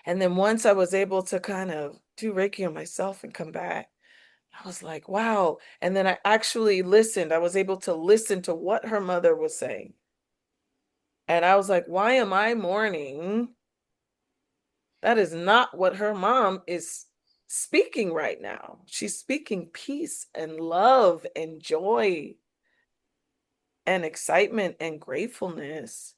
And then once I was able to kind of do Reiki on myself and come back, I was like, wow. And then I actually listened. I was able to listen to what her mother was saying. And I was like, why am I mourning? That is not what her mom is speaking right now. She's speaking peace and love and joy and excitement and gratefulness.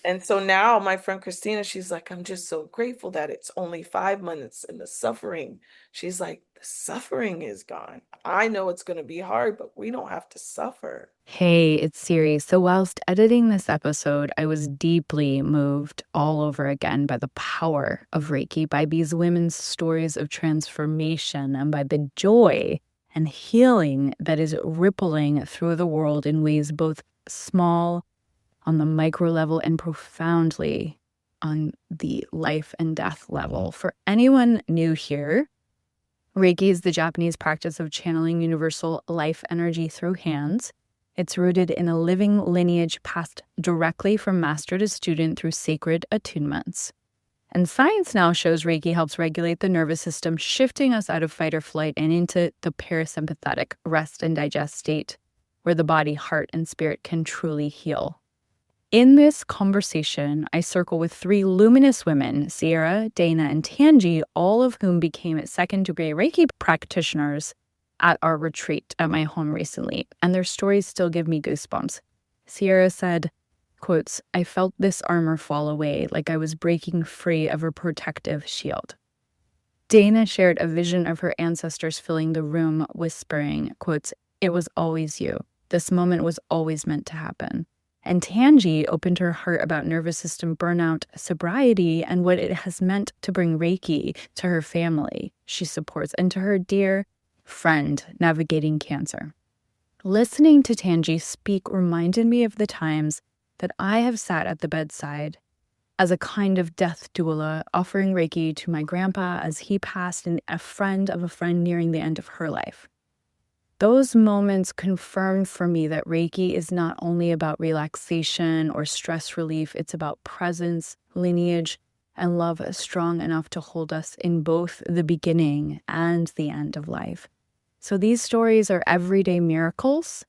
And so now my friend Christina, she's like, I'm just so grateful that it's only 5 months and the suffering. She's like, the suffering is gone. I know it's going to be hard, but we don't have to suffer. Hey, it's Siri. So, whilst editing this episode, I was deeply moved all over again by the power of Reiki, by these women's stories of transformation, and by the joy and healing that is rippling through the world in ways both small on the micro level and profoundly on the life and death level. For anyone new here, Reiki is the Japanese practice of channeling universal life energy through hands. It's rooted in a living lineage passed directly from master to student through sacred attunements. And science now shows Reiki helps regulate the nervous system, shifting us out of fight or flight and into the parasympathetic rest and digest state, where the body, heart, and spirit can truly heal. In this conversation, I circle with 3 luminous women, Sierra, Dana, and Tange, all of whom became second-degree Reiki practitioners at our retreat at my home recently, and their stories still give me goosebumps. Sierra said, quotes, I felt this armor fall away, like I was breaking free of a protective shield. Dana shared a vision of her ancestors filling the room, whispering, quotes, it was always you. This moment was always meant to happen. And Tange opened her heart about nervous system burnout, sobriety, and what it has meant to bring Reiki to her family she supports and to her dear friend navigating cancer. Listening to Tange speak reminded me of the times that I have sat at the bedside as a kind of death doula, offering Reiki to my grandpa as he passed and a friend of a friend nearing the end of her life. Those moments confirmed for me that Reiki is not only about relaxation or stress relief, it's about presence, lineage, and love strong enough to hold us in both the beginning and the end of life. So these stories are everyday miracles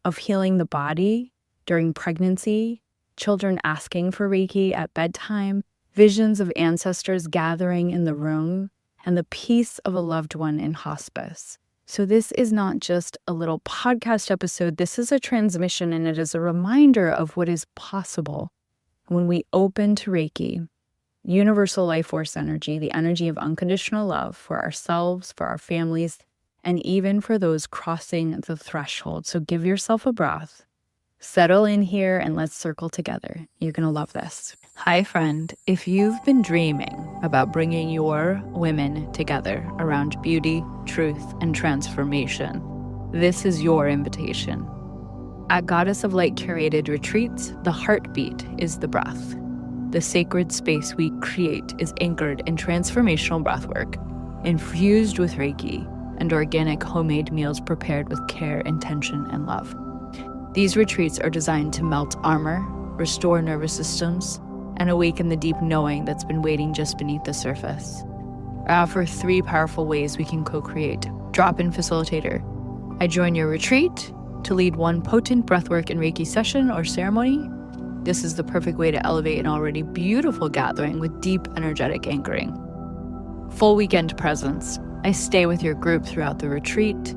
of healing the body during pregnancy, children asking for Reiki at bedtime, visions of ancestors gathering in the room, and the peace of a loved one in hospice. So this is not just a little podcast episode. This is a transmission, and it is a reminder of what is possible when we open to Reiki, universal life force energy, the energy of unconditional love for ourselves, for our families, and even for those crossing the threshold. So give yourself a breath, settle in here, and let's circle together. You're going to love this. Hi, friend. If you've been dreaming about bringing your women together around beauty, truth, and transformation, this is your invitation. At Goddess of Light curated retreats, the heartbeat is the breath. The sacred space we create is anchored in transformational breathwork, infused with Reiki, and organic homemade meals prepared with care, intention, and love. These retreats are designed to melt armor, restore nervous systems, and awaken the deep knowing that's been waiting just beneath the surface. I offer 3 powerful ways we can co-create. Drop-in facilitator. I join your retreat to lead one potent breathwork and Reiki session or ceremony. This is the perfect way to elevate an already beautiful gathering with deep energetic anchoring. Full weekend presence. I stay with your group throughout the retreat,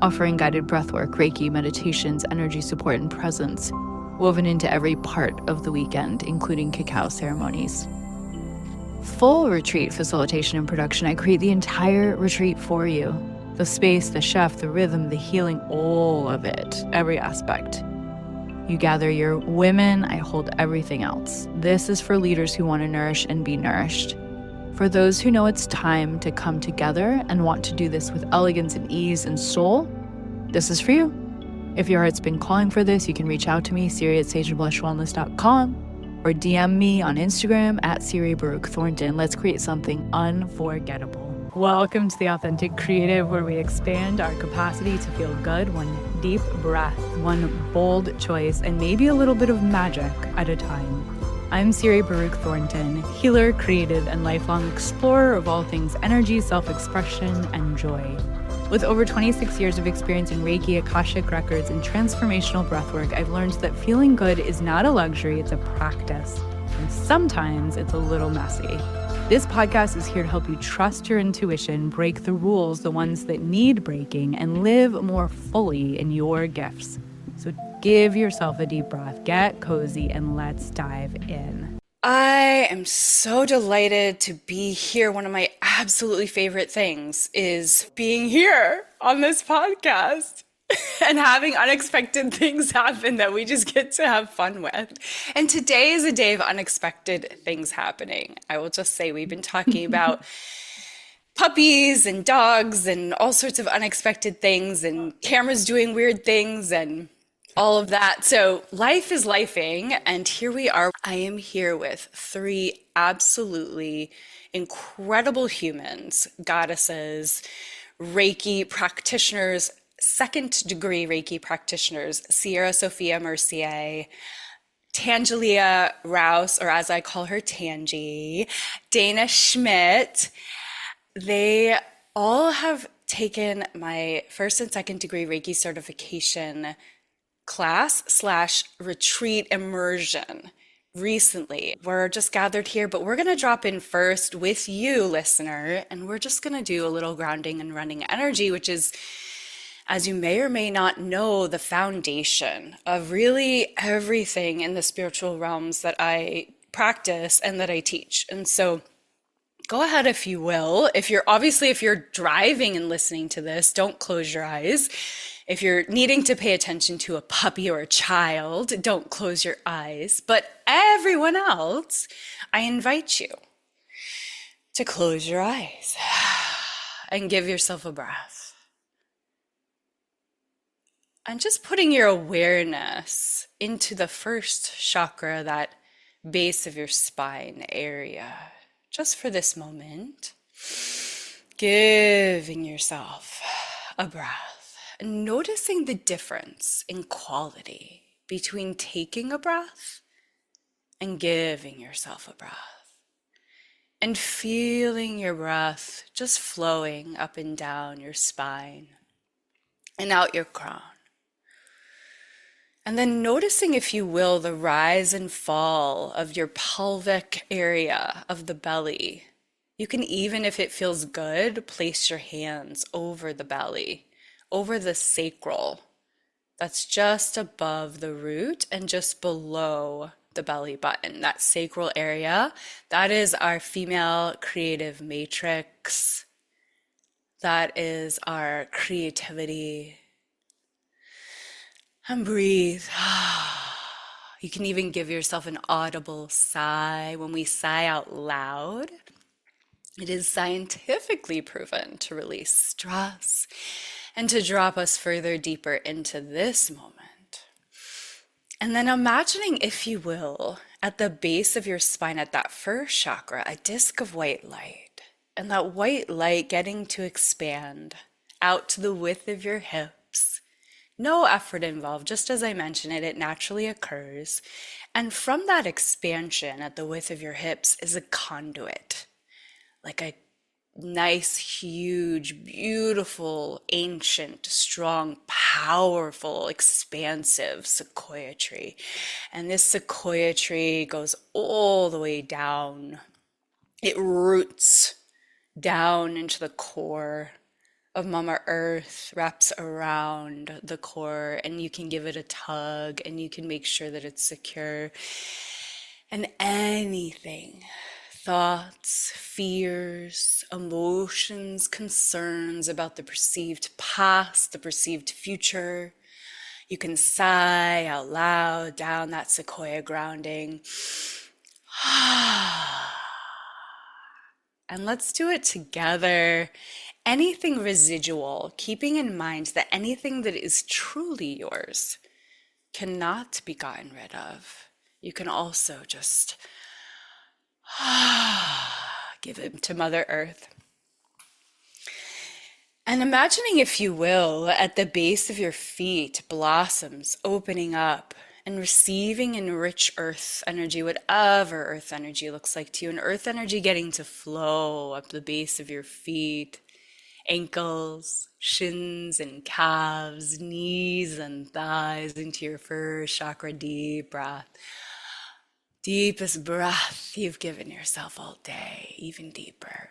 offering guided breathwork, Reiki, meditations, energy support, and presence, woven into every part of the weekend, including cacao ceremonies. Full retreat facilitation and production. I create the entire retreat for you. The space, the chef, the rhythm, the healing, all of it, every aspect. You gather your women, I hold everything else. This is for leaders who want to nourish and be nourished. For those who know it's time to come together and want to do this with elegance and ease and soul, this is for you. If your heart's been calling for this, you can reach out to me, Siri@sageblushwellness.com, or DM me on Instagram @SiriBaruchThornton. Let's create something unforgettable. Welcome to The Authentic Creative, where we expand our capacity to feel good, one deep breath, one bold choice, and maybe a little bit of magic at a time. I'm Siri Baruch Thornton, healer, creative, and lifelong explorer of all things energy, self-expression, and joy. With over 26 years of experience in Reiki, Akashic Records, and transformational breathwork, I've learned that feeling good is not a luxury, it's a practice. And sometimes it's a little messy. This podcast is here to help you trust your intuition, break the rules, the ones that need breaking, and live more fully in your gifts. So give yourself a deep breath, get cozy, and let's dive in. I am so delighted to be here. One of my absolutely favorite things is being here on this podcast and having unexpected things happen that we just get to have fun with. And today is a day of unexpected things happening. I will just say we've been talking about puppies and dogs and all sorts of unexpected things and cameras doing weird things and all of that. So life is lifing, and here we are. I am here with three absolutely incredible humans, goddesses, Reiki practitioners, second degree Reiki practitioners, Sierra Sophia Mercier, Tangelia Rouse, or as I call her, Tange, Dana Schmidt. They all have taken my first and second degree Reiki certification class slash retreat immersion recently. We're just gathered here, but we're going to drop in first with you, listener, and we're just going to do a little grounding and running energy, which is, as you may or may not know, the foundation of really everything in the spiritual realms that I practice and that I teach. And so go ahead, if you will. If you're driving and listening to this, don't close your eyes. If you're needing to pay attention to a puppy or a child, don't close your eyes. But everyone else, I invite you to close your eyes and give yourself a breath. And just putting your awareness into the first chakra, that base of your spine area, just for this moment, giving yourself a breath. Noticing the difference in quality between taking a breath and giving yourself a breath, and feeling your breath just flowing up and down your spine and out your crown. And then noticing, if you will, the rise and fall of your pelvic area of the belly. You can even, if it feels good, place your hands over the belly, over the sacral, that's just above the root and just below the belly button. That sacral area, that is our female creative matrix. That is our creativity. And breathe. You can even give yourself an audible sigh. When we sigh out loud, it is scientifically proven to release stress and to drop us further deeper into this moment. And then imagining, if you will, at the base of your spine, at that first chakra, a disc of white light. And that white light getting to expand out to the width of your hips. No effort involved, just as I mentioned it naturally occurs. And from that expansion at the width of your hips is a conduit, like a nice, huge, beautiful, ancient, strong, powerful, expansive sequoia tree. And this sequoia tree goes all the way down. It roots down into the core of Mama Earth, wraps around the core, and you can give it a tug and you can make sure that it's secure. And anything, thoughts, fears, emotions, concerns about the perceived past, the perceived future, you can sigh out loud down that sequoia grounding. And let's do it together. Anything residual, keeping in mind that anything that is truly yours cannot be gotten rid of. You can also just give it to Mother Earth. And imagining, if you will, at the base of your feet, blossoms opening up and receiving in rich earth energy, whatever earth energy looks like to you, and earth energy getting to flow up the base of your feet, ankles, shins and calves, knees and thighs into your first chakra. Deep breath. Deepest breath you've given yourself all day, even deeper.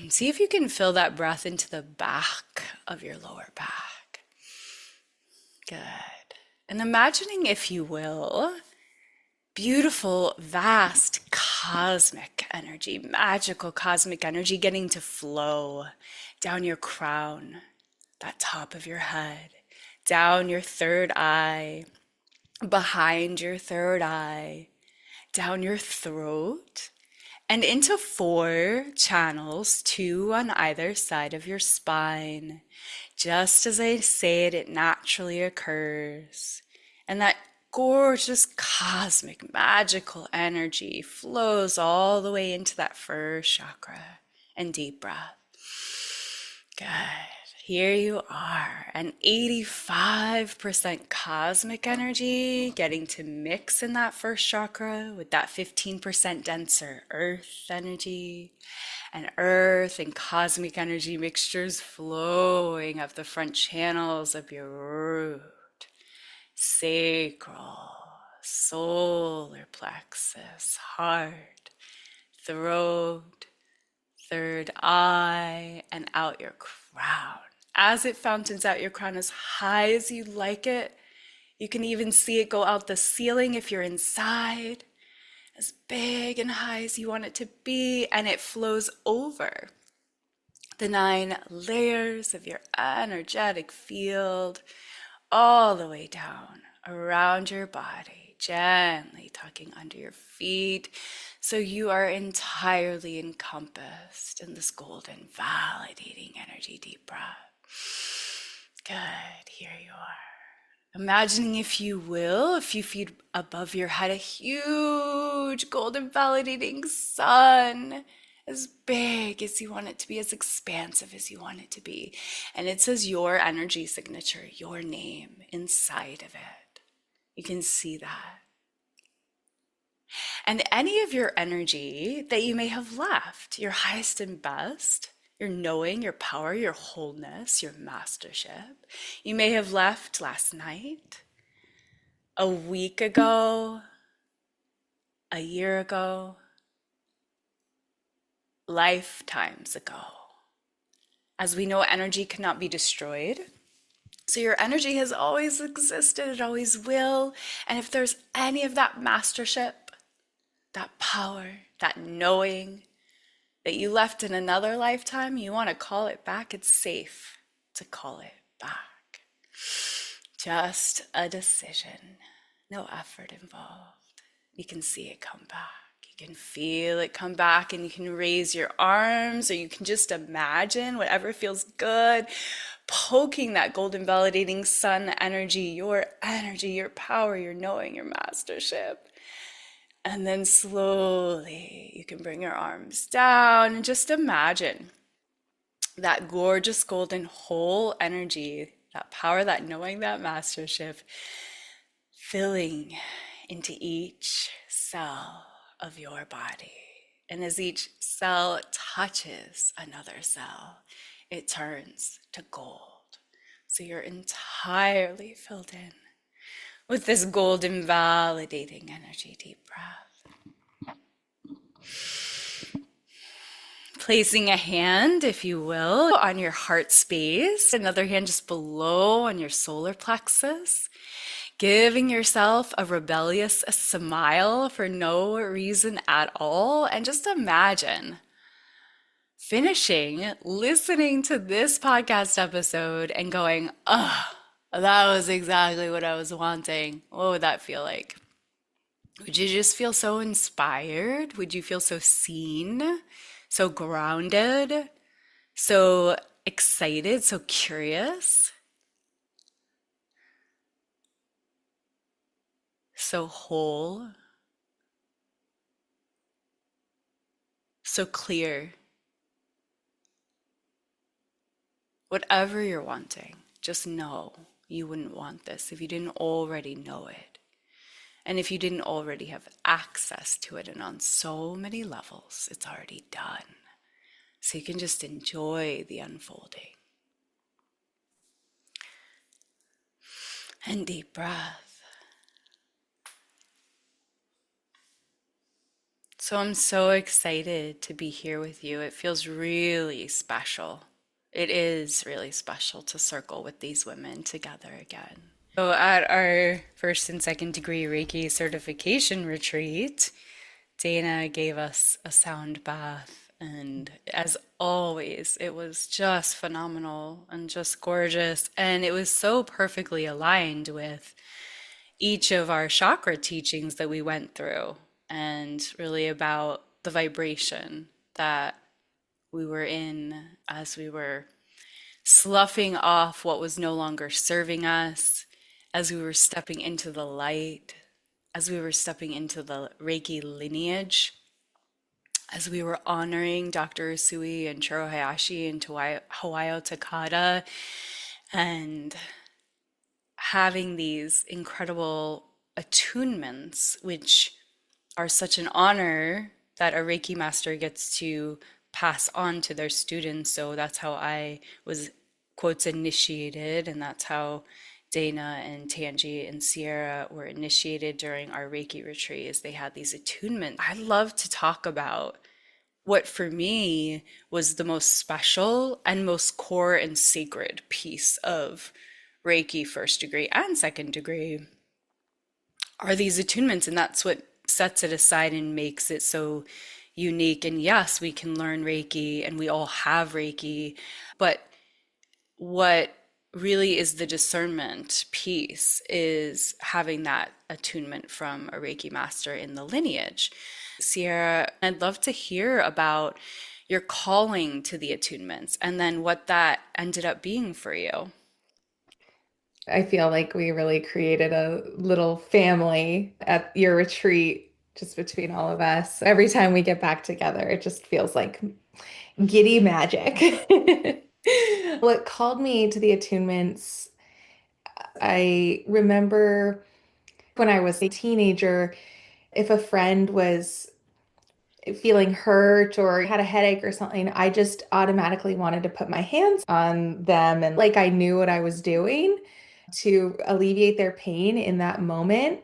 See if you can fill that breath into the back of your lower back. Good. And imagining, if you will, beautiful, vast, cosmic energy, magical cosmic energy getting to flow down your crown, that top of your head, down your third eye, behind your third eye, down your throat, and into 4 channels, 2 on either side of your spine. Just as I say it, it naturally occurs. And that gorgeous cosmic magical energy flows all the way into that first chakra. And deep breath. Good. Here you are, an 85% cosmic energy getting to mix in that first chakra with that 15% denser earth energy, and earth and cosmic energy mixtures flowing up the front channels of your root, sacral, solar plexus, heart, throat, third eye, and out your crown. As it fountains out your crown as high as you like it. You can even see it go out the ceiling if you're inside, as big and high as you want it to be, and it flows over the 9 layers of your energetic field, all the way down around your body, gently tucking under your feet, so you are entirely encompassed in this golden, validating energy. Deep breath. Good, here you are. Imagining, if you will, a few feet above your head, a huge golden validating sun, as big as you want it to be, as expansive as you want it to be. And it says your energy signature, your name inside of it. You can see that. And any of your energy that you may have left, your highest and best, your knowing, your power, your wholeness, your mastership, you may have left last night, a week ago, a year ago, lifetimes ago. As we know, energy cannot be destroyed. So your energy has always existed, it always will. And if there's any of that mastership, that power, that knowing that you left in another lifetime, you want to call it back, it's safe to call it back. Just a decision, no effort involved. You can see it come back. You can feel it come back, and you can raise your arms, or you can just imagine whatever feels good, poking that golden validating sun energy, your power, your knowing, your mastership. And then slowly you can bring your arms down and just imagine that gorgeous golden whole energy, that power, that knowing, that mastership filling into each cell of your body. And as each cell touches another cell, it turns to gold. So you're entirely filled in with this golden validating energy. Deep breath. Placing a hand, if you will, on your heart space, another hand just below on your solar plexus, giving yourself a rebellious smile for no reason at all, and just imagine finishing listening to this podcast episode and going, oh, that was exactly what I was wanting. What would that feel like? Would you just feel so inspired? Would you feel so seen, so grounded, so excited, so curious, so whole, so clear? Whatever you're wanting, just know you wouldn't want this if you didn't already know it. And if you didn't already have access to it, and on so many levels, it's already done. So you can just enjoy the unfolding. And deep breath. So I'm so excited to be here with you. It feels really special. It is really special to circle with these women together again. So at our first and second degree Reiki certification retreat, Dana gave us a sound bath, and as always, it was just phenomenal and just gorgeous. And it was so perfectly aligned with each of our chakra teachings that we went through, and really about the vibration that we were in as we were sloughing off what was no longer serving us, as we were stepping into the light, as we were stepping into the Reiki lineage, as we were honoring Dr. Usui and Chiro Hayashi and Hawayo Takada, and having these incredible attunements, which are such an honor that a Reiki master gets to pass on to their students. So that's how I was, quotes, initiated, and that's how Dana and Tange and Sierra were initiated during our Reiki retreats. They had these attunements. I love to talk about what for me was the most special and most core and sacred piece of Reiki first degree and second degree are these attunements, and that's what sets it aside and makes it so unique. And yes, we can learn Reiki and we all have Reiki, but what really is the discernment piece is having that attunement from a Reiki master in the lineage. Sierra, I'd love to hear about your calling to the attunements and then what that ended up being for you. I feel like we really created a little family at your retreat, just between all of us. Every time we get back together, it just feels like giddy magic. What called me to the attunements, I remember when I was a teenager, if a friend was feeling hurt or had a headache or something, I just automatically wanted to put my hands on them and like I knew what I was doing to alleviate their pain in that moment.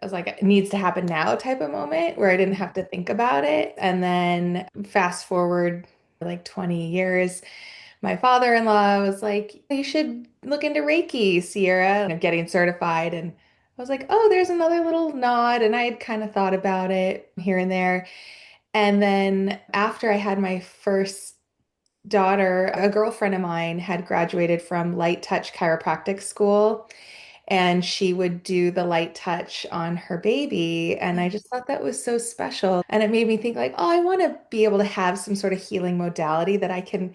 I was like, it needs to happen now type of moment where I didn't have to think about it. And then fast forward like 20 years, my father-in-law was like, you should look into Reiki, Sierra, and getting certified. And I was like, oh, there's another little nod. And I had kind of thought about it here and there. And then after I had my first daughter, a girlfriend of mine had graduated from light touch chiropractic school, and she would do the light touch on her baby. And I just thought that was so special. And it made me think like, oh, I want to be able to have some sort of healing modality that I can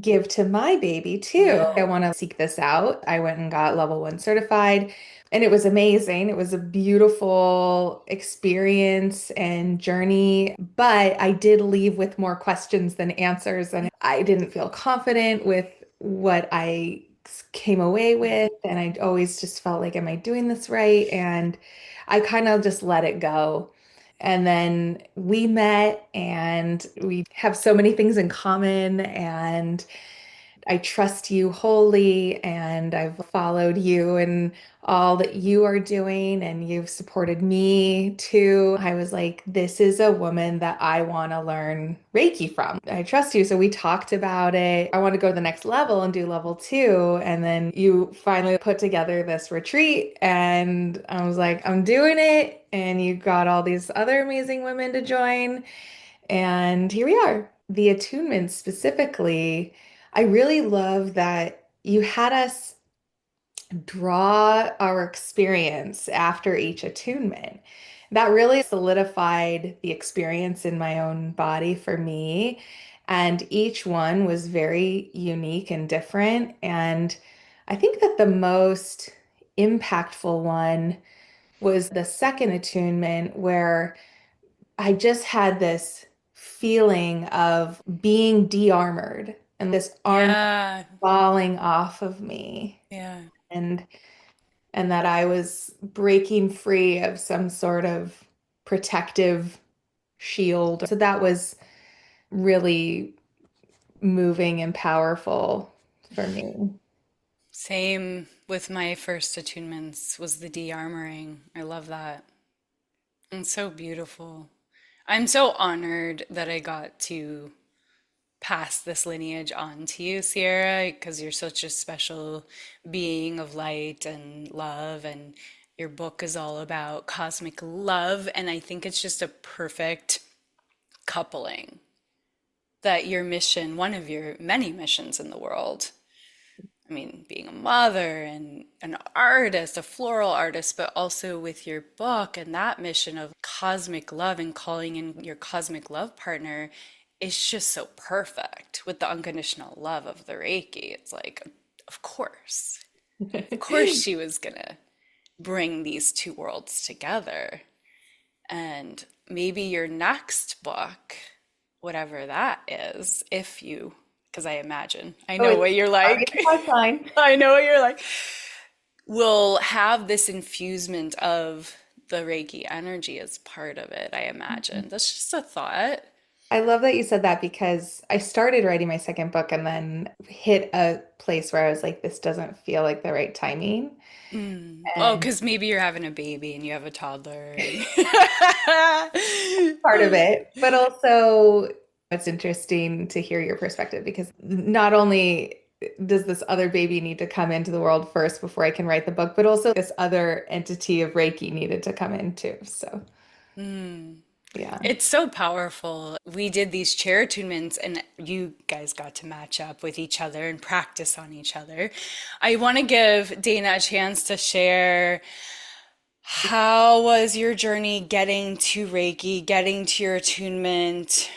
give to my baby too. Yeah. I want to seek this out. I went and got level 1 certified, and it was amazing. It was a beautiful experience and journey, but I did leave with more questions than answers, and I didn't feel confident with what I came away with. And I always just felt like, am I doing this right? And I kind of just let it go. And then we met and we have so many things in common, and I trust you wholly, and I've followed you and all that you are doing, and you've supported me too. I was like, this is a woman that I want to learn Reiki from. I trust you. So we talked about it. I want to go to the next level and do level 2. And then you finally put together this retreat, and I was like, I'm doing it. And you got all these other amazing women to join. And here we are. The attunement specifically, I really love that you had us draw our experience after each attunement. That really solidified the experience in my own body for me. And each one was very unique and different. And I think that the most impactful one was the second attunement, where I just had this feeling of being de-armored and this armor Yeah. falling off of me. Yeah. and and that I was breaking free of some sort of protective shield. So that was really moving and powerful for me. Same with my first attunements was the de-armoring. I love that. It's so beautiful. I'm so honored that I got to pass this lineage on to you, Sierra, because you're such a special being of light and love, and your book is all about cosmic love. And I think it's just a perfect coupling that your mission, one of your many missions in the world, I mean, being a mother and an artist, a floral artist, but also with your book and that mission of cosmic love and calling in your cosmic love partner is just so perfect with the unconditional love of the Reiki. It's like, of course she was gonna bring these two worlds together. And maybe your next book, whatever that is, if you, because I imagine, I Oh, know it's what you're already like. in the pipeline. I know what you're like. Will have this infusement of the Reiki energy as part of it, I imagine. That's just a thought. I love that you said that because I started writing my second book and then hit a place where I was like, this doesn't feel like the right timing. Mm. Oh, And because maybe you're having a baby and you have a toddler. And part of it, but also it's interesting to hear your perspective because not only does this other baby need to come into the world first before I can write the book, but also this other entity of Reiki needed to come in too. So, Mm. yeah. It's so powerful. We did these chair attunements, and you guys got to match up with each other and practice on each other. I want to give Dana a chance to share how was your journey getting to Reiki, getting to your attunement?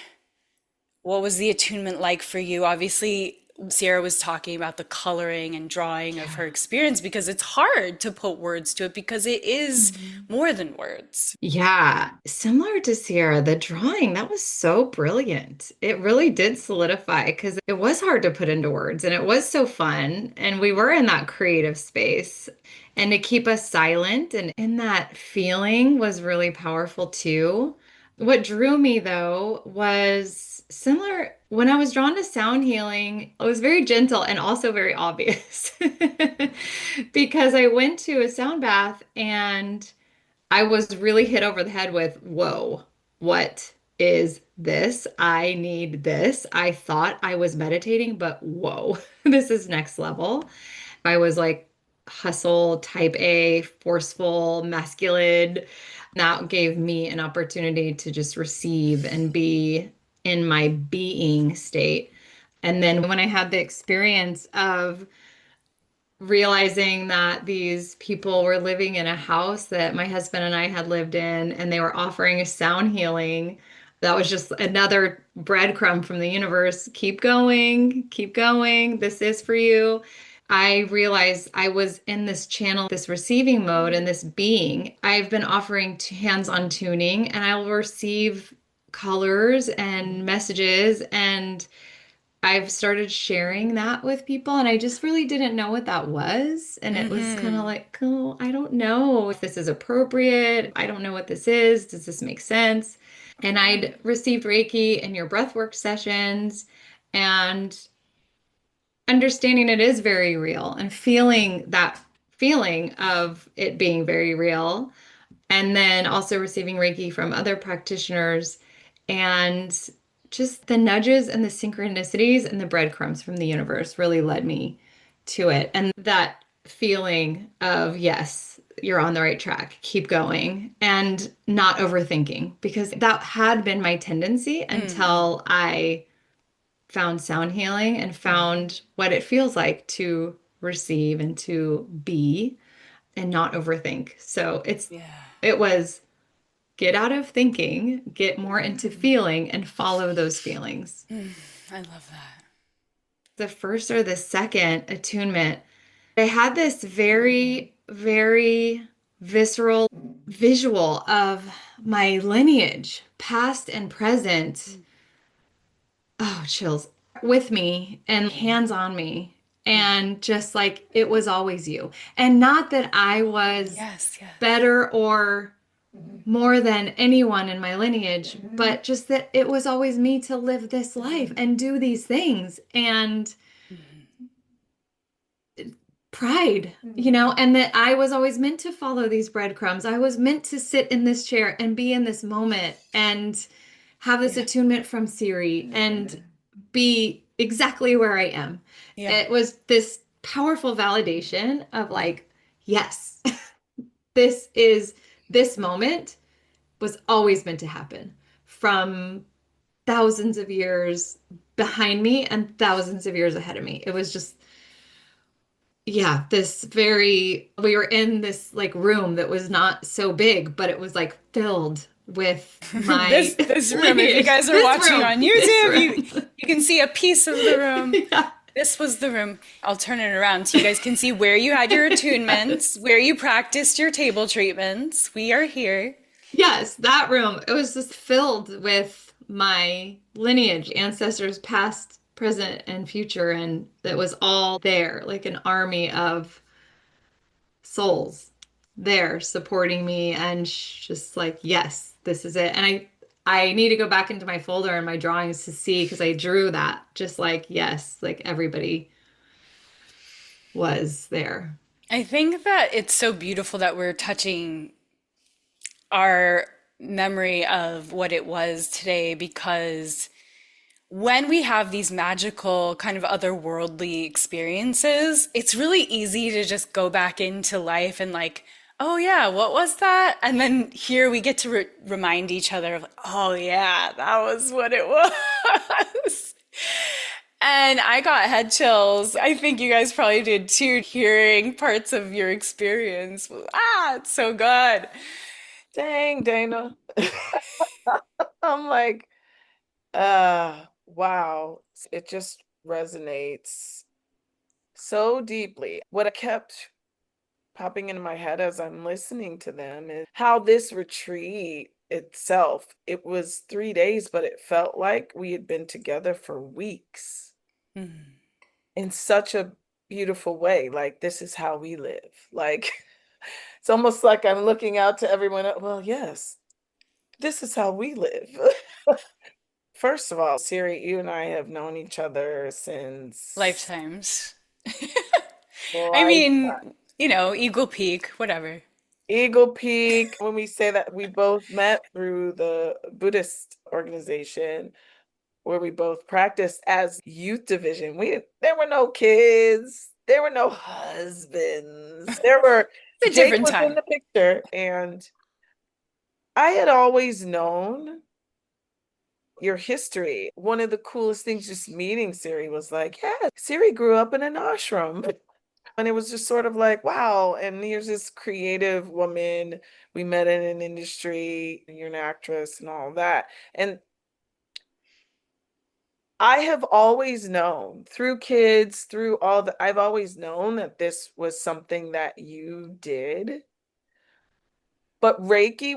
What was the attunement like for you? Obviously, Sierra was talking about the coloring and drawing of her experience because it's hard to put words to it because it is Mhm. more than words. Yeah, similar to Sierra, the drawing, that was so brilliant. It really did solidify because it was hard to put into words and it was so fun. And we were in that creative space. And to keep us silent and in that feeling was really powerful too. What drew me though was similar when I was drawn to sound healing, it was very gentle and also very obvious because I went to a sound bath and I was really hit over the head with, whoa, what is this? I need this. I thought I was meditating, but whoa, this is next level. I was like hustle, type A, forceful, masculine. That gave me an opportunity to just receive and be in my being state. And then when I had the experience of realizing that these people were living in a house that my husband and I had lived in, and they were offering sound healing. That was just another breadcrumb from the universe. Keep going, keep going. This is for you. I realized I was in this channel, this receiving mode, and this being. I've been offering hands-on tuning, and I will receive colors and messages and I've started sharing that with people, and I just really didn't know what that was. And it was kind of Mm-hmm. like, oh, I don't know if this is appropriate. I don't know what this is. Does this make sense? And I'd received Reiki in your breathwork sessions and understanding it is very real and feeling that feeling of it being very real and then also receiving Reiki from other practitioners and just the nudges and the synchronicities and the breadcrumbs from the universe really led me to it. And that feeling of, yes, you're on the right track, keep going, and not overthinking, because that had been my tendency Mm. until I found sound healing and found what it feels like to receive and to be and not overthink. So Yeah. it was get out of thinking, get more into feeling and follow those feelings. I love that. The first or the second attunement, I had this very, very visceral visual of my lineage, past and present. Oh, chills with me and hands on me. and just like it was always you. And not that I was Yes, yes. better or more than anyone in my lineage, but just that it was always me to live this life and do these things. And pride, and that I was always meant to follow these breadcrumbs. I was meant to sit in this chair and be in this moment and have this attunement from Siri and be exactly where I am. Yeah. It was this powerful validation of like, yes, this moment was always meant to happen from thousands of years behind me and thousands of years ahead of me. It was just, yeah, we were in this like room that was not so big, but it was like filled with my This room, if you lineage. guys are This watching room. on This YouTube, room. you can see a piece of the room. Yeah. This was the room. I'll turn it around so you guys can see where you had your attunements, where you practiced your table treatments. We are here. Yes, that room. It was just filled with my lineage, ancestors past, present, and future, and it was all there, like an army of souls there supporting me and just like, yes, this is it. And I need to go back into my folder and my drawings to see because I drew that just like, yes, like everybody was there. I think that it's so beautiful that we're touching our memory of what it was today because when we have these magical kind of otherworldly experiences, it's really easy to just go back into life and like, oh yeah, what was that? And then here we get to remind each other of, oh yeah, that was what it was. And I got head chills. I think you guys probably did too, hearing parts of your experience. Ah, it's so good. Dang, Dana. I'm like, wow. It just resonates so deeply. What kept popping into my head as I'm listening to them is how this retreat itself, it was 3 days, but it felt like we had been together for weeks Mhm. in such a beautiful way. Like, this is how we live. Like, it's almost like I'm looking out to everyone. Well, yes, this is how we live. First of all, Siri, you and I have known each other since Lifetimes. I life. mean, Eagle Peak, whatever. Eagle Peak. When we say that, we both met through the Buddhist organization where we both practiced as youth division. There were no kids, there were no husbands. It's a Jake different was in time. the picture, and I had always known your history. One of the coolest things just meeting Siri was like, yeah, Siri grew up in an ashram. And it was just sort of like, wow. And here's this creative woman we met in an industry, you're an actress and all that. And I have always known through kids, I've always known that this was something that you did. But Reiki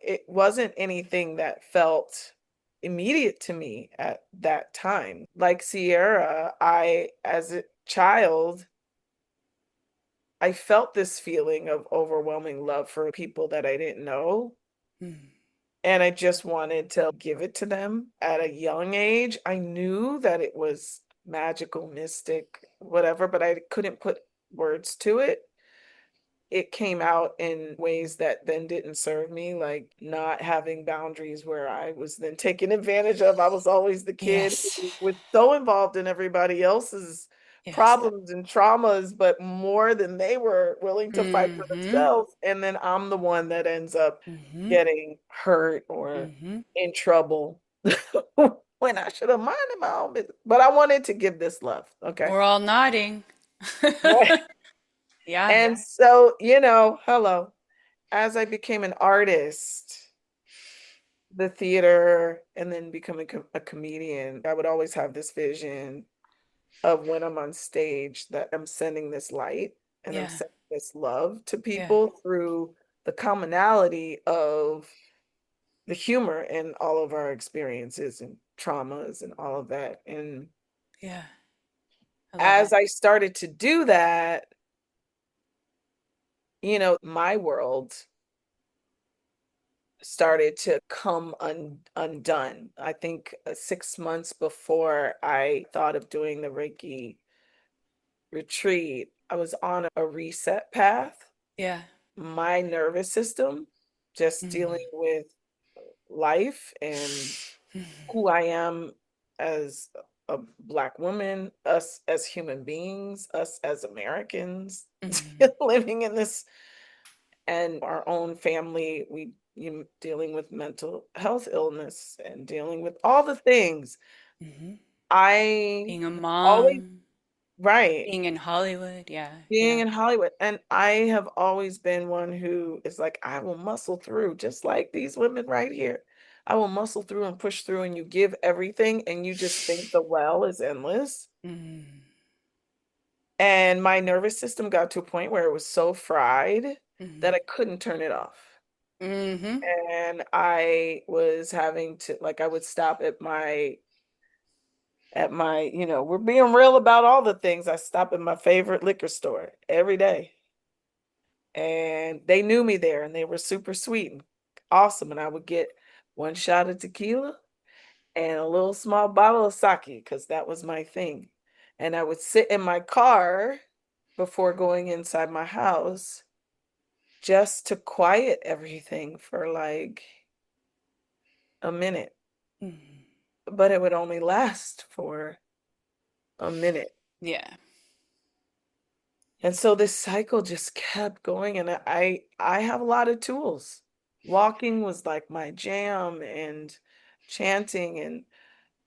it wasn't anything that felt immediate to me at that time. Like Sierra, as a child, I felt this feeling of overwhelming love for people that I didn't know. Mm. And I just wanted to give it to them at a young age. I knew that it was magical, mystic, whatever, but I couldn't put words to it. It came out in ways that then didn't serve me, like not having boundaries where I was then taken advantage of. I was always the kid Yes. who was so involved in everybody else's Yes. problems and traumas, but more than they were willing to fight for Mm-hmm. themselves. And then I'm the one that ends up Mm-hmm. getting hurt or Mm-hmm. in trouble when I should have minded my own business. But I wanted to give this love. Okay. We're all nodding. Yeah. And so, hello. As I became an artist, the theater, and then becoming a comedian, I would always have this vision of when I'm on stage that I'm sending this light and I'm Yeah. sending this love to Yeah. people through the commonality of the humor in all of our experiences and traumas and all of that. And Yeah. I love as it. I started to do that, my world started to come undone. I think 6 months before I thought of doing the Reiki retreat, I was on a reset path. Yeah. My nervous system, just Mm-hmm. dealing with life and who I am as a Black woman, us as human beings, us as Americans Mm-hmm. living in this, and our own family, dealing with mental health illness and dealing with all the things. Mm-hmm. I Being a always, mom, right, being in Hollywood. Yeah. being Yeah. in Hollywood. And I have always been one who is like, I will muscle through, just like these women right here. I will muscle through and push through, and you give everything, and you just think the well is endless. Mm-hmm. And my nervous system got to a point where it was so fried that Mm-hmm. I couldn't turn it off. Mm-hmm. And I was having to, like, I would stop we're being real about all the things. I stop at my favorite liquor store every day. And they knew me there, and they were super sweet and awesome. And I would get one shot of tequila and a little small bottle of sake because that was my thing. And I would sit in my car before going inside my house just to quiet everything for like a minute. Mm-hmm. But it would only last for a minute. Yeah. And so this cycle just kept going, and I have a lot of tools. Walking was like my jam, and chanting and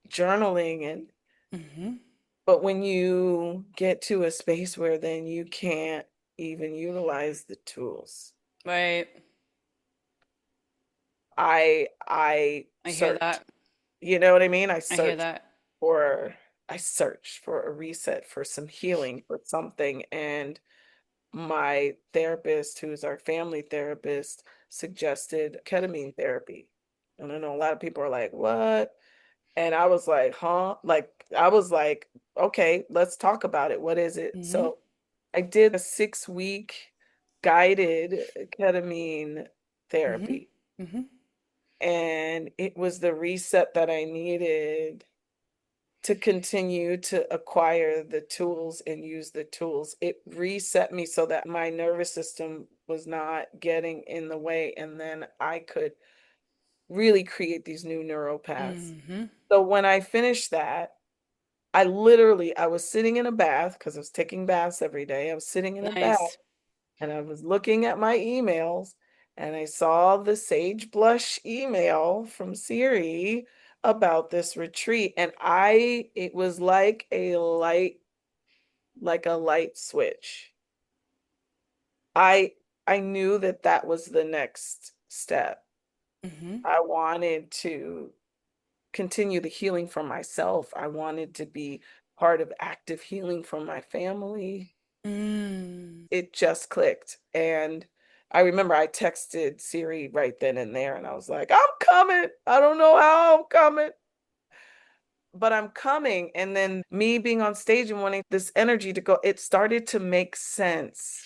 journaling, and Mm-hmm. but when you get to a space where then you can't even utilize the tools, Right. I I hear searched. that. You know what I mean? I hear that. For I searched for a reset, for some healing, for something. And my therapist, who's our family therapist, suggested ketamine therapy. And I know a lot of people are like, what? And I was like, huh? Like, I was like, okay, let's talk about it. What is it? Mm-hmm. So I did a 6-week guided ketamine Mm-hmm. therapy. Mm-hmm. And it was the reset that I needed to continue to acquire the tools and use the tools. It reset me so that my nervous system was not getting in the way, and then I could really create these new neural paths. Mm-hmm. So when I finished that, I was sitting in a bath because I was taking baths every day. I was sitting in a bath, Nice. and I was looking at my emails, and I saw the Sage Blush email from Siri about this retreat. And it was like a light switch. I, I knew that that was the next step. Mm-hmm. I wanted to continue the healing for myself. I wanted to be part of active healing for my family. Mm. It just clicked. And I remember I texted Siri right then and there, and I was like, I'm coming. I don't know how I'm coming, but I'm coming. And then me being on stage and wanting this energy to go, it started to make sense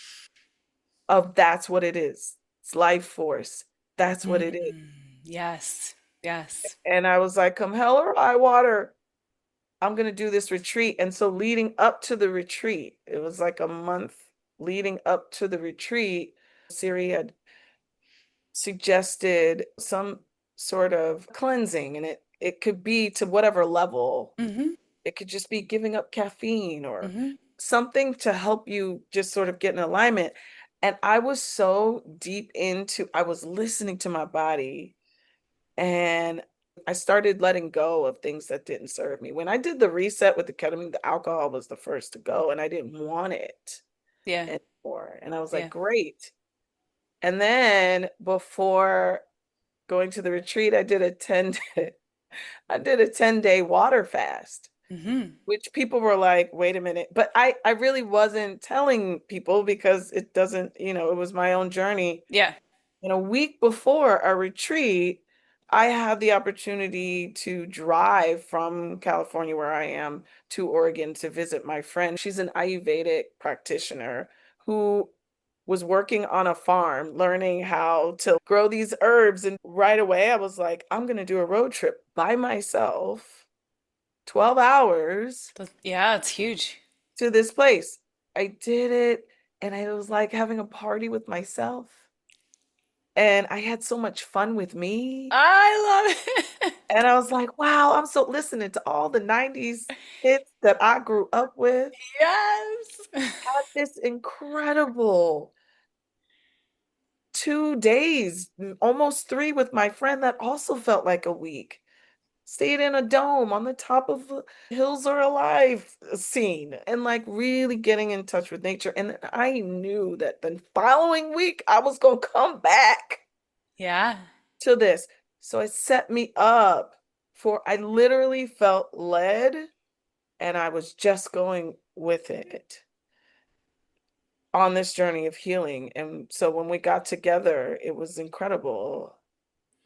of that's what it is. It's life force. That's what it is. Mm. Yes. Yes. And I was like, come hell or high water, I'm going to do this retreat. And so leading up to the retreat, it was like a month leading up to the retreat, Siri had suggested some sort of cleansing, and it could be to whatever level. Mm-hmm. It could just be giving up caffeine or Mm-hmm. something to help you just sort of get in alignment. And I was so deep into, I was listening to my body, and I started letting go of things that didn't serve me. When I did the reset with the ketamine, the alcohol was the first to go, and I didn't want it Yeah. anymore. And I was like, Yeah. great. And then before going to the retreat, I did a 10-day water fast, Mm-hmm. which people were like, wait a minute. But I really wasn't telling people because it doesn't, it was my own journey. Yeah. And a week before our retreat, I had the opportunity to drive from California, where I am, to Oregon to visit my friend. She's an Ayurvedic practitioner who was working on a farm, learning how to grow these herbs. And right away, I was like, I'm going to do a road trip by myself, 12 hours Yeah, it's huge. to this place. I did it, and I was like having a party with myself. And I had so much fun with me. I love it. And I was like, wow, I'm so listening to all the 90s hits that I grew up with. Yes. Had this incredible 2 days, almost three with my friend that also felt like a week. Stayed in a dome on the top of the Hills Are Alive scene and like really getting in touch with nature. And then I knew that the following week I was going to come back Yeah. to this. So it set me up for, I literally felt led and I was just going with it on this journey of healing. And so when we got together, it was incredible.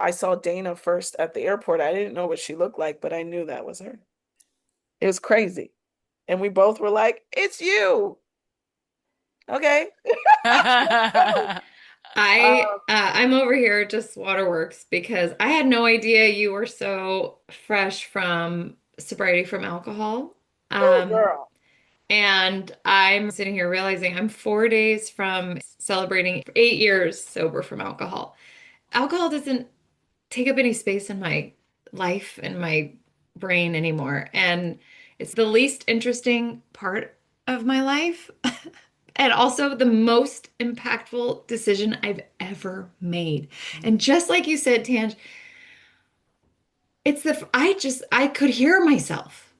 I saw Dana first at the airport. I didn't know what she looked like, but I knew that was her. It was crazy. And we both were like, it's you. Okay. I'm over here at just Waterworks because I had no idea you were so fresh from sobriety from alcohol. Oh, Um, girl. and I'm sitting here realizing I'm 4 days from celebrating 8 years sober from alcohol. Alcohol doesn't take up any space in my life and my brain anymore. And it's the least interesting part of my life. And also the most impactful decision I've ever made. And just like you said, Tange, I could hear myself.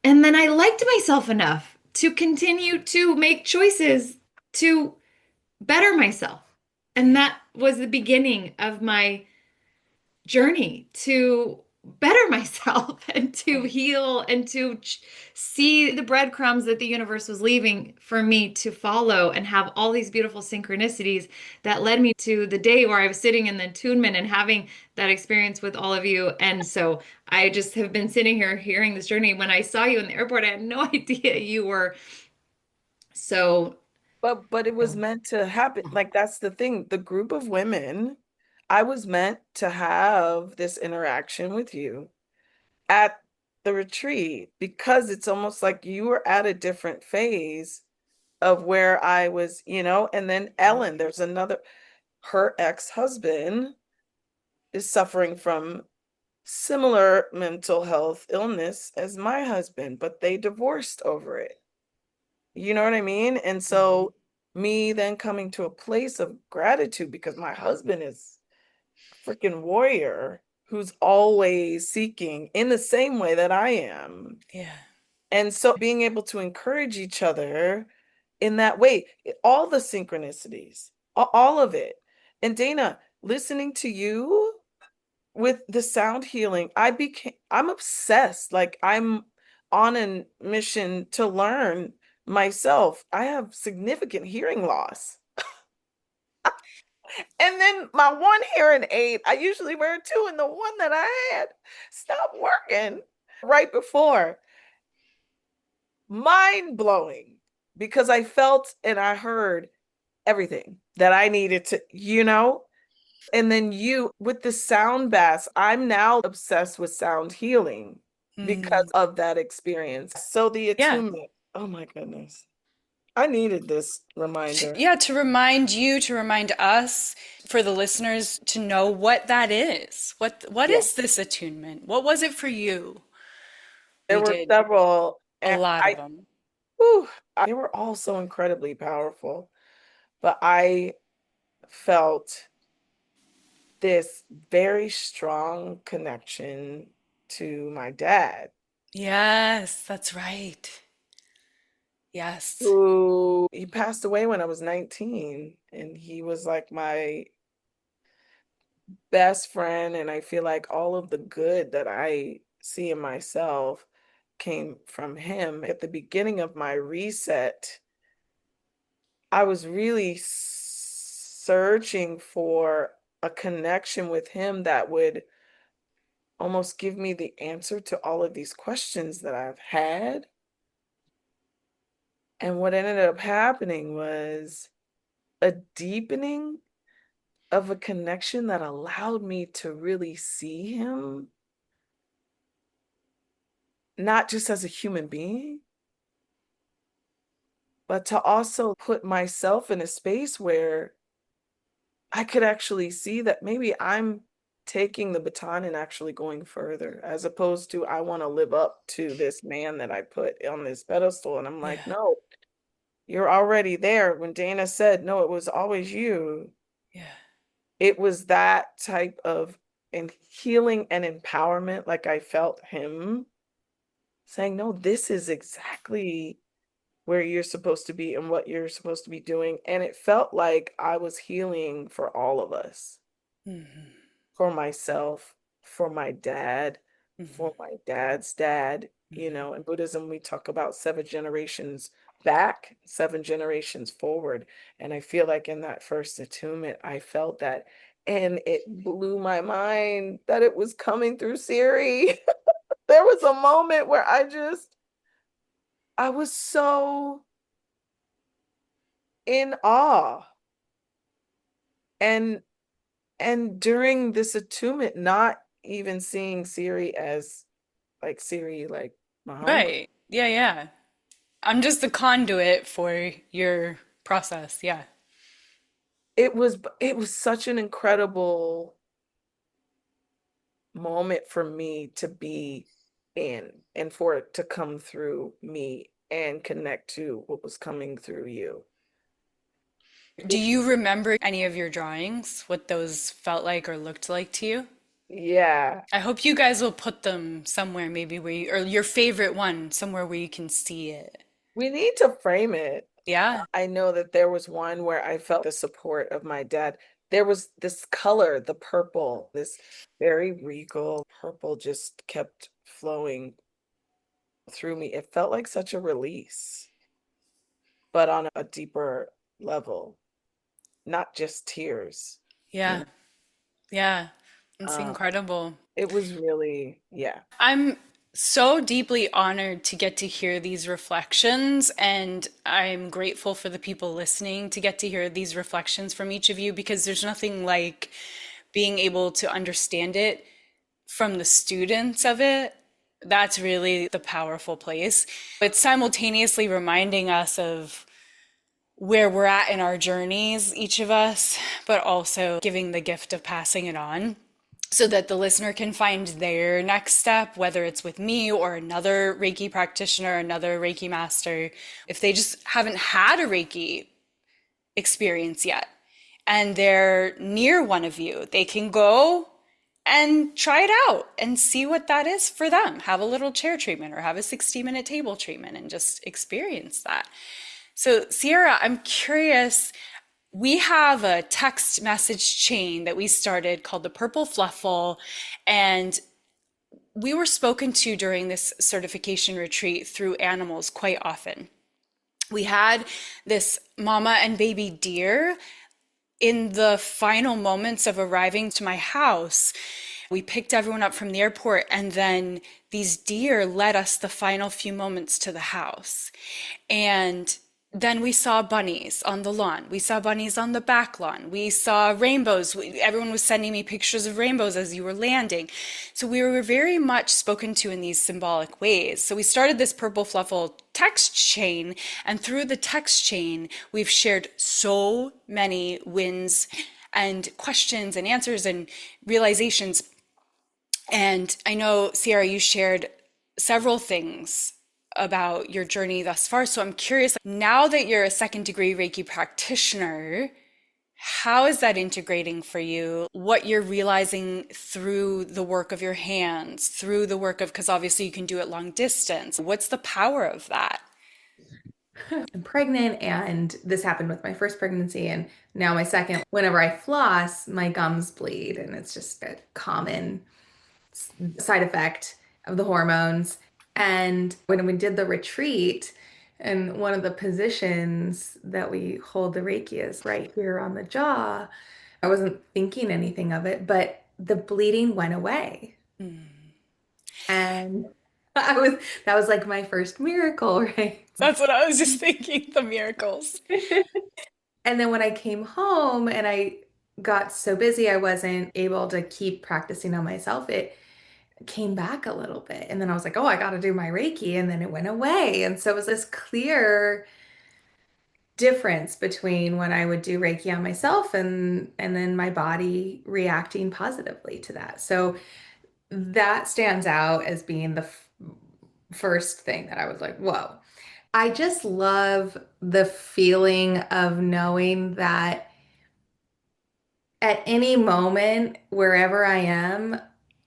And then I liked myself enough to continue to make choices to better myself. And that was the beginning of my journey to better myself and to heal and to see the breadcrumbs that the universe was leaving for me to follow and have all these beautiful synchronicities that led me to the day where I was sitting in the attunement and having that experience with all of you. And so I just have been sitting here hearing this journey. When I saw you in the airport, I had no idea you were so. But it was meant to happen. Like that's the thing. The group of women, I was meant to have this interaction with you at the retreat because it's almost like you were at a different phase of where I was, and then Ellen, there's another, her ex-husband is suffering from similar mental health illness as my husband, but they divorced over it. You know what I mean? And so me then coming to a place of gratitude because my husband is a freaking warrior who's always seeking in the same way that I am. Yeah. And so being able to encourage each other in that way, all the synchronicities, all of it. And Dana, listening to you with the sound healing, I'm obsessed. Like I'm on a mission to learn myself. I have significant hearing loss. And then my one hearing aid, I usually wear two, and the one that I had stopped working right before. Mind blowing because I felt and I heard everything that I needed to. And then you with the sound baths, I'm now obsessed with sound healing because Mm. of that experience. So the Yeah. attunement, oh my goodness. I needed this reminder. Yeah, to remind you, to remind us, for the listeners to know what that is. What Yeah, is this attunement? What was it for you? there We were did several, a and lot of them. whew, they were all so incredibly powerful. But I felt this very strong connection to my dad, Yes, that's right. Yes. who he passed away when I was 19, and he was like my best friend. And I feel like all of the good that I see in myself came from him. At the beginning of my reset, I was really searching for a connection with him that would almost give me the answer to all of these questions that I've had. And what ended up happening was a deepening of a connection that allowed me to really see him, not just as a human being, but to also put myself in a space where I could actually see that maybe I'm taking the baton and actually going further, as opposed to I want to live up to this man that I put on this pedestal. And I'm Yeah. like, no, you're already there. When Dana said, no, it was always you, Yeah. it was that type of healing and empowerment. Like I felt him saying, no, this is exactly where you're supposed to be and what you're supposed to be doing. And it felt like I was healing for all of us, Hmm. for myself, for my dad, Hmm. for my dad's dad. You Hmm. know, in Buddhism, we talk about 7 generations back, 7 generations forward. And I feel like in that first attunement, I felt that. And it blew my mind that it was coming through Siri. There was a moment where I was so in awe. And during this attunement, not even seeing Siri as like Siri, like my homegirl. Right. Yeah, yeah. I'm just the conduit for your process. Yeah. It was such an incredible moment for me to be in and for it to come through me and connect to what was coming through you. Do you remember any of your drawings, what those felt like or looked like to you? Yeah, I hope you guys will put them somewhere, maybe where you, or your favorite one, somewhere where you can see it. we need to frame it. Yeah. I know that there was one where I felt the support of my dad. There was this color, the purple, this very regal purple just kept flowing through me. It felt like such a release, but on a deeper level, not just tears, you Yeah. know. Yeah. It's Um, incredible. it was really, yeah. I'm so deeply honored to get to hear these reflections, and I'm grateful for the people listening to get to hear these reflections from each of you because there's nothing like being able to understand it from the students of it. That's really the powerful place. It's simultaneously reminding us of where we're at in our journeys, each of us, but also giving the gift of passing it on so that the listener can find their next step, whether it's with me or another Reiki practitioner, another Reiki master, if they just haven't had a Reiki experience yet and they're near one of you, they can go and try it out and see what that is for them. Have a little chair treatment or have a 60-minute table treatment and just experience that. So, Sierra, I'm curious. We have a text message chain that we started called the Purple Fluffle, and we were spoken to during this certification retreat through animals quite often. We had this mama and baby deer in the final moments of arriving to my house. We picked everyone up from the airport, and then these deer led us the final few moments to the house. And then we saw bunnies on the lawn. We saw bunnies on the back lawn. We saw rainbows. Everyone was sending me pictures of rainbows as you were landing. So we were very much spoken to in these symbolic ways. So we started this Purple Fluffle text chain, and through the text chain, we've shared so many wins and questions and answers and realizations. And I know, Sierra, you shared several things about your journey thus far. So I'm curious, now that you're a second degree Reiki practitioner, how is that integrating for you? What you're realizing through the work of your hands, through the work of, because obviously you can do it long distance. What's the power of that? I'm pregnant, and this happened with my first pregnancy, and now my second. Whenever I floss, my gums bleed, and it's just a common side effect of the hormones. And when we did the retreat, and one of the positions that we hold the Reiki is right here on the jaw, I wasn't thinking anything of it, but the bleeding went away. Mm. And I was that was like my first miracle, right? That's what I was just thinking, the miracles. And then when I came home and I got so busy, I wasn't able to keep practicing on myself. It came back a little bit. And then I was like, oh, I got to do my Reiki. And then it went away. And so it was this clear difference between when I would do Reiki on myself and then my body reacting positively to that. So that stands out as being the first thing that I was like, whoa. I just love the feeling of knowing that at any moment, wherever I am,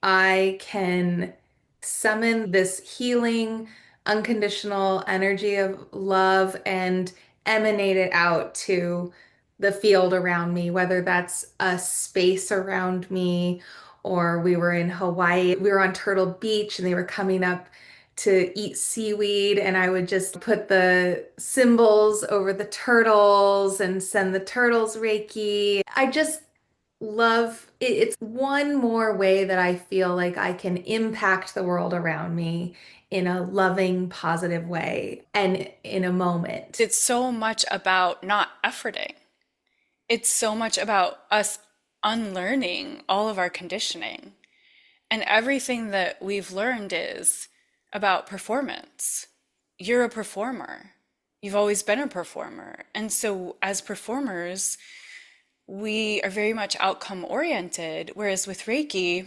I can summon this healing, unconditional energy of love and emanate it out to the field around me, whether that's a space around me or we were in Hawaii, we were on Turtle Beach and they were coming up to eat seaweed, and I would just put the symbols over the turtles and send the turtles Reiki. I just love it. It's one more way that I feel like I can impact the world around me in a loving, positive way and in a moment. It's so much about not efforting. It's so much about us unlearning all of our conditioning. And everything that we've learned is about performance. You're a performer. You've always been a performer. And so, as performers, we are very much outcome oriented. Whereas with Reiki,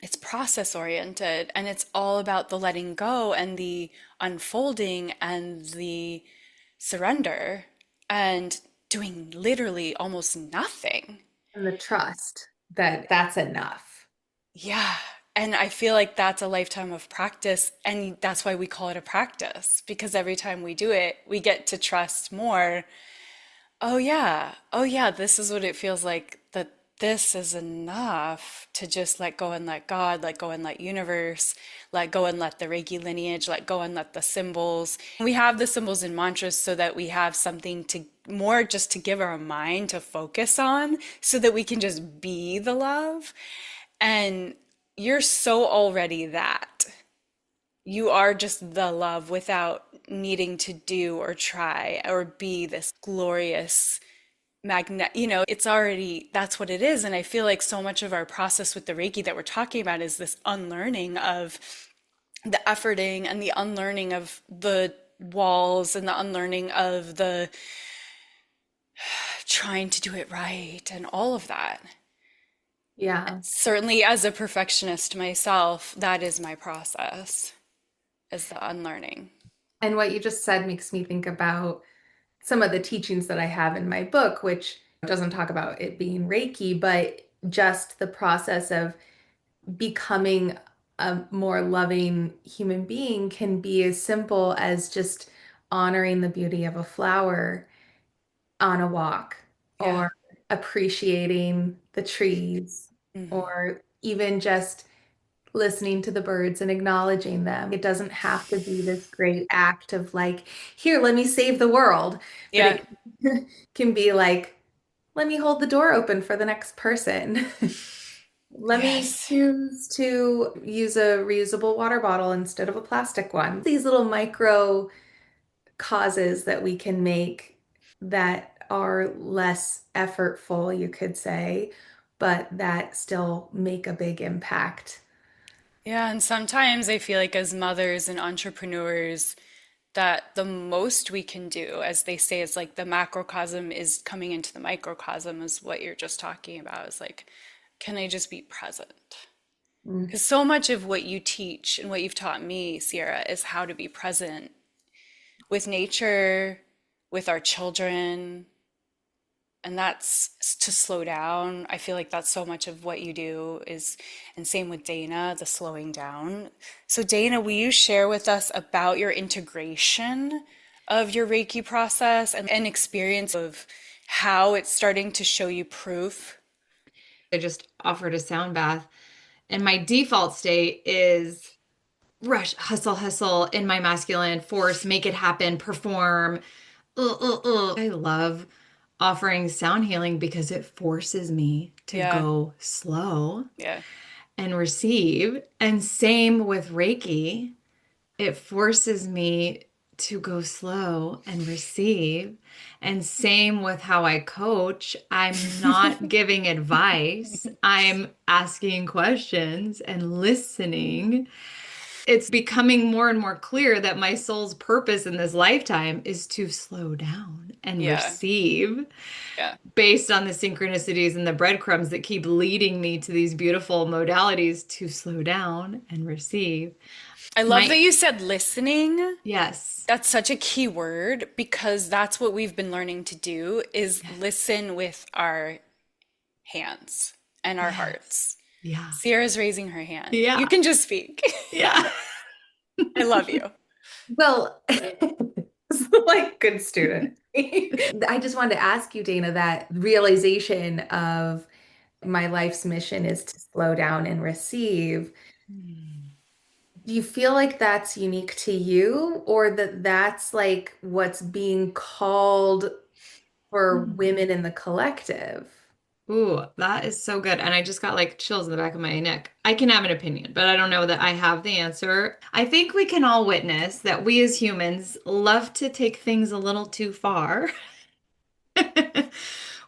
it's process oriented and it's all about the letting go and the unfolding and the surrender and doing literally almost nothing. And the trust that that's enough. Yeah. And I feel like that's a lifetime of practice. And that's why we call it a practice, because every time we do it, we get to trust more. Oh, yeah. Oh, yeah. This is what it feels like, that this is enough to just let go and let God, let go and let universe, let go and let the Reiki lineage, let go and let the symbols. We have the symbols and mantras so that we have something to more just to give our mind to focus on so that we can just be the love. And you're so already that. You are just the love without needing to do or try or be this glorious magnet. It's already, that's what it is. And I feel like so much of our process with the Reiki that we're talking about is this unlearning of the efforting and the unlearning of the walls and the unlearning of the trying to do it right and all of that. Yeah. Certainly, as a perfectionist myself, that is my process, is the unlearning. And what you just said makes me think about some of the teachings that I have in my book, which doesn't talk about it being Reiki, but just the process of becoming a more loving human being can be as simple as just honoring the beauty of a flower on a walk Yeah. or appreciating the trees Hmm. or even just listening to the birds and acknowledging them. It doesn't have to be this great act of like, here, let me save the world, but Yeah. it can be like, let me hold the door open for the next person. Let me Yes. choose to use a reusable water bottle instead of a plastic one. These little micro causes that we can make that are less effortful, you could say, but that still make a big impact. Yeah, and sometimes I feel like as mothers and entrepreneurs, that the most we can do, as they say, is like the macrocosm is coming into the microcosm, is what you're just talking about. Is like, can I just be present? Mm. Because so much of what you teach and what you've taught me, Sierra, is how to be present with nature, with our children, and that's to slow down. I feel like that's so much of what you do is, and same with Dana, the slowing down. So Dana, will you share with us about your integration of your Reiki process and experience of how it's starting to show you proof? I just offered a sound bath, and my default state is rush, hustle, hustle in my masculine force, make it happen, perform. I love offering sound healing because it forces me to Yeah, go slow yeah, and receive. And same with Reiki. It forces me to go slow and receive. And same with how I coach. I'm not giving advice, I'm asking questions and listening. It's becoming more and more clear that my soul's purpose in this lifetime is to slow down and Yeah. receive Yeah. based on the synchronicities and the breadcrumbs that keep leading me to these beautiful modalities to slow down and receive. I love that My, you said listening. yes. That's such a key word because that's what we've been learning to do is Yes. listen with our hands and our Yes. hearts. Yeah. Sierra's raising her hand. Yeah. You can just speak. Yeah. I love you. Well, like good student. I just wanted to ask you, Dana, that realization of my life's mission is to slow down and receive. Do you feel like that's unique to you, or that that's like what's being called for women in the collective? Ooh, that is so good. And I just got like chills in the back of my neck. I can have an opinion, but I don't know that I have the answer. I think we can all witness that we as humans love to take things a little too far.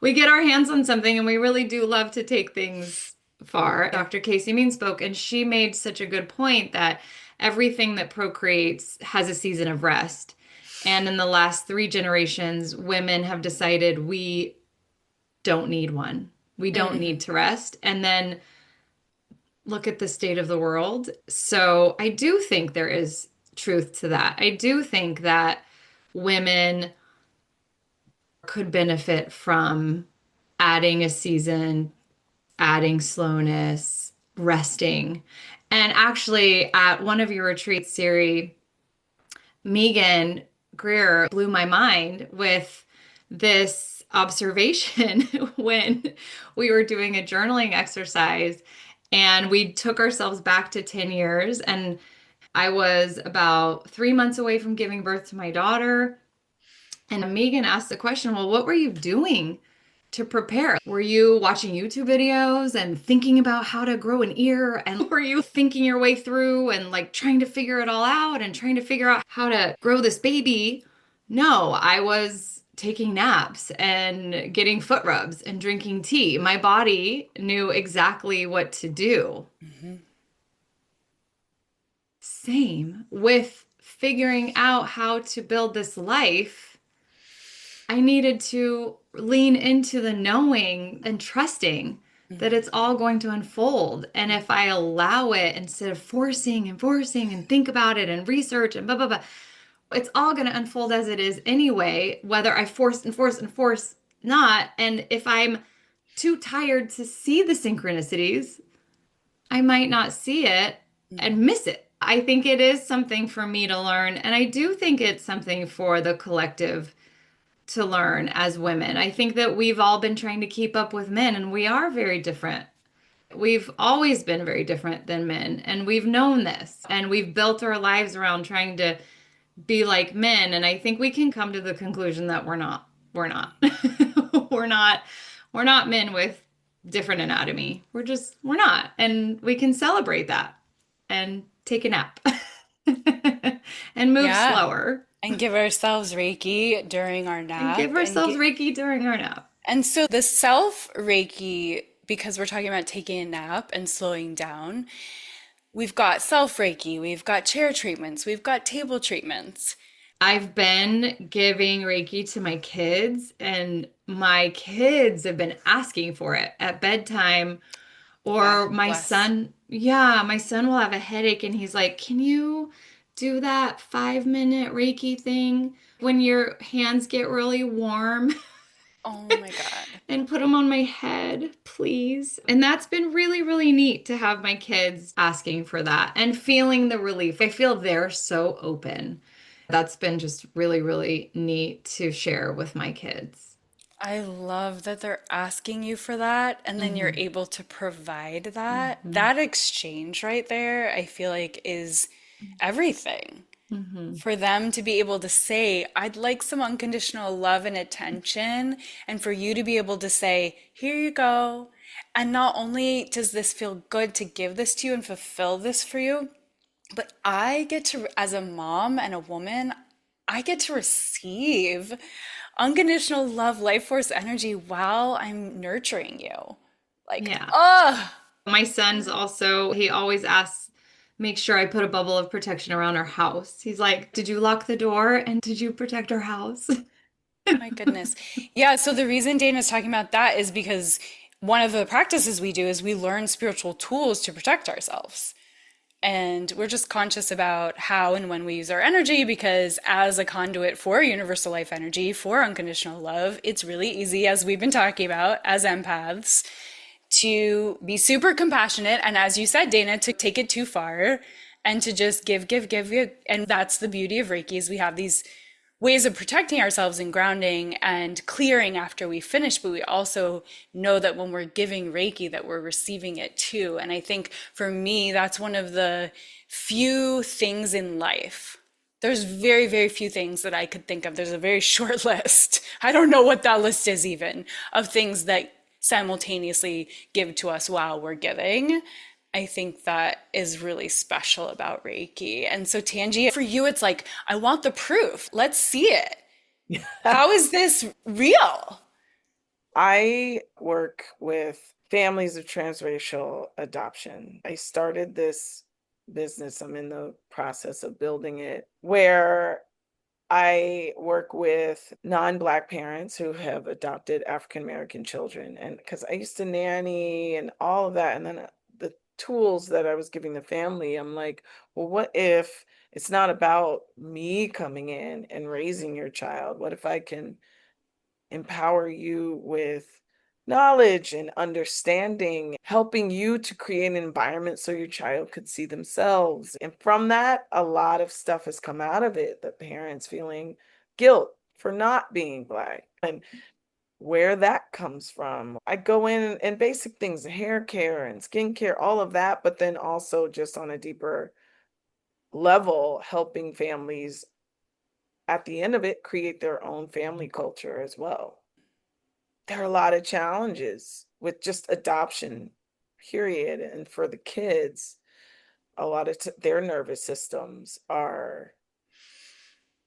We get our hands on something and we really do love to take things far. Dr. Casey Mean spoke, and she made such a good point that everything that procreates has a season of rest. And in the last 3 generations, women have decided we don't need one. We don't need to rest. And then look at the state of the world. So I do think there is truth to that. I do think that women could benefit from adding a season, adding slowness, resting. And actually, at one of your retreats, Siri, Megan Greer blew my mind with this observation when we were doing a journaling exercise and we took ourselves back to 10 years. And I was about 3 months away from giving birth to my daughter. And Megan asked the question, well, what were you doing to prepare? Were you watching YouTube videos and thinking about how to grow an ear? And were you thinking your way through and like trying to figure it all out and trying to figure out how to grow this baby? No, I was taking naps and getting foot rubs and drinking tea. My body knew exactly what to do. Same with figuring out how to build this life. I needed to lean into the knowing and trusting that it's all going to unfold. And if I allow it instead of forcing and forcing and think about it and research and blah, blah, blah, it's all going to unfold as it is anyway, whether I force and force and force not. And if I'm too tired to see the synchronicities, I might not see it and miss it. I think it is something for me to learn. And I do think it's something for the collective to learn as women. I think that we've all been trying to keep up with men, and we are very different. We've always been very different than men, and we've known this, and we've built our lives around trying to be like men. And I think we can come to the conclusion that we're not. We're not. we're not. We're not men with different anatomy. We're not. And we can celebrate that and take a nap and move Yeah. slower And give ourselves Reiki during our and give nap ourselves Reiki during our nap. and so the self Reiki, because we're talking about taking a nap and slowing down, we've got self Reiki, we've got chair treatments, we've got table treatments. I've been giving Reiki to my kids, and my kids have been asking for it at bedtime. Yeah, Or my bless. son, yeah, my son will have a headache and he's like, can you do that 5 minute Reiki thing when your hands get really warm Oh my God. and put them on my head, please? And that's been really, really neat to have my kids asking for that and feeling the relief. I feel they're so open. That's been just really, really neat to share with my kids. I love that they're asking you for that and then you're Hmm. able to provide that. Hmm. That exchange right there, I feel like is everything. Hmm. For them to be able to say, I'd like some unconditional love and attention, and for you to be able to say, here you go. And not only does this feel good to give this to you and fulfill this for you, but I get to, as a mom and a woman, I get to receive unconditional love, life force energy while I'm nurturing you. Like, Yeah. oh, My son's also, he always asks, make sure I put a bubble of protection around our house. He's like, did you lock the door and did you protect our house? my goodness. Yeah, so the reason Dana's talking about that is because one of the practices we do is we learn spiritual tools to protect ourselves. And we're just conscious about how and when we use our energy because, as a conduit for universal life energy, for unconditional love, it's really easy, as we've been talking about, as empaths, to be super compassionate. And as you said, Dana, to take it too far and to just give, give, give, give. And that's the beauty of Reiki is we have these ways of protecting ourselves and grounding and clearing after we finish, but we also know that when we're giving Reiki that we're receiving it too. And I think for me that's one of the few things in life. There's very, very few things that I could think of. There's a very short list. I don't know what that list is even of things that simultaneously give to us while we're giving. I think that is really special about Reiki. And so, Tangi, for you, it's like, I want the proof. Let's see it. How is this real? I work with families of transracial adoption. I started this business, I'm in the process of building it, where I work with non-Black parents who have adopted African American children. And because I used to nanny and all of that, and then the tools that I was giving the family, I'm like, well, what if it's not about me coming in and raising your child? What if I can empower you with knowledge and understanding, helping you to create an environment so your child could see themselves. And from that, a lot of stuff has come out of it, the parents feeling guilt for not being Black and where that comes from. I go in and basic things, hair care and skincare, all of that, but then also just on a deeper level, helping families at the end of it create their own family culture as well. There are a lot of challenges with just adoption, period. And for the kids, a lot of their nervous systems are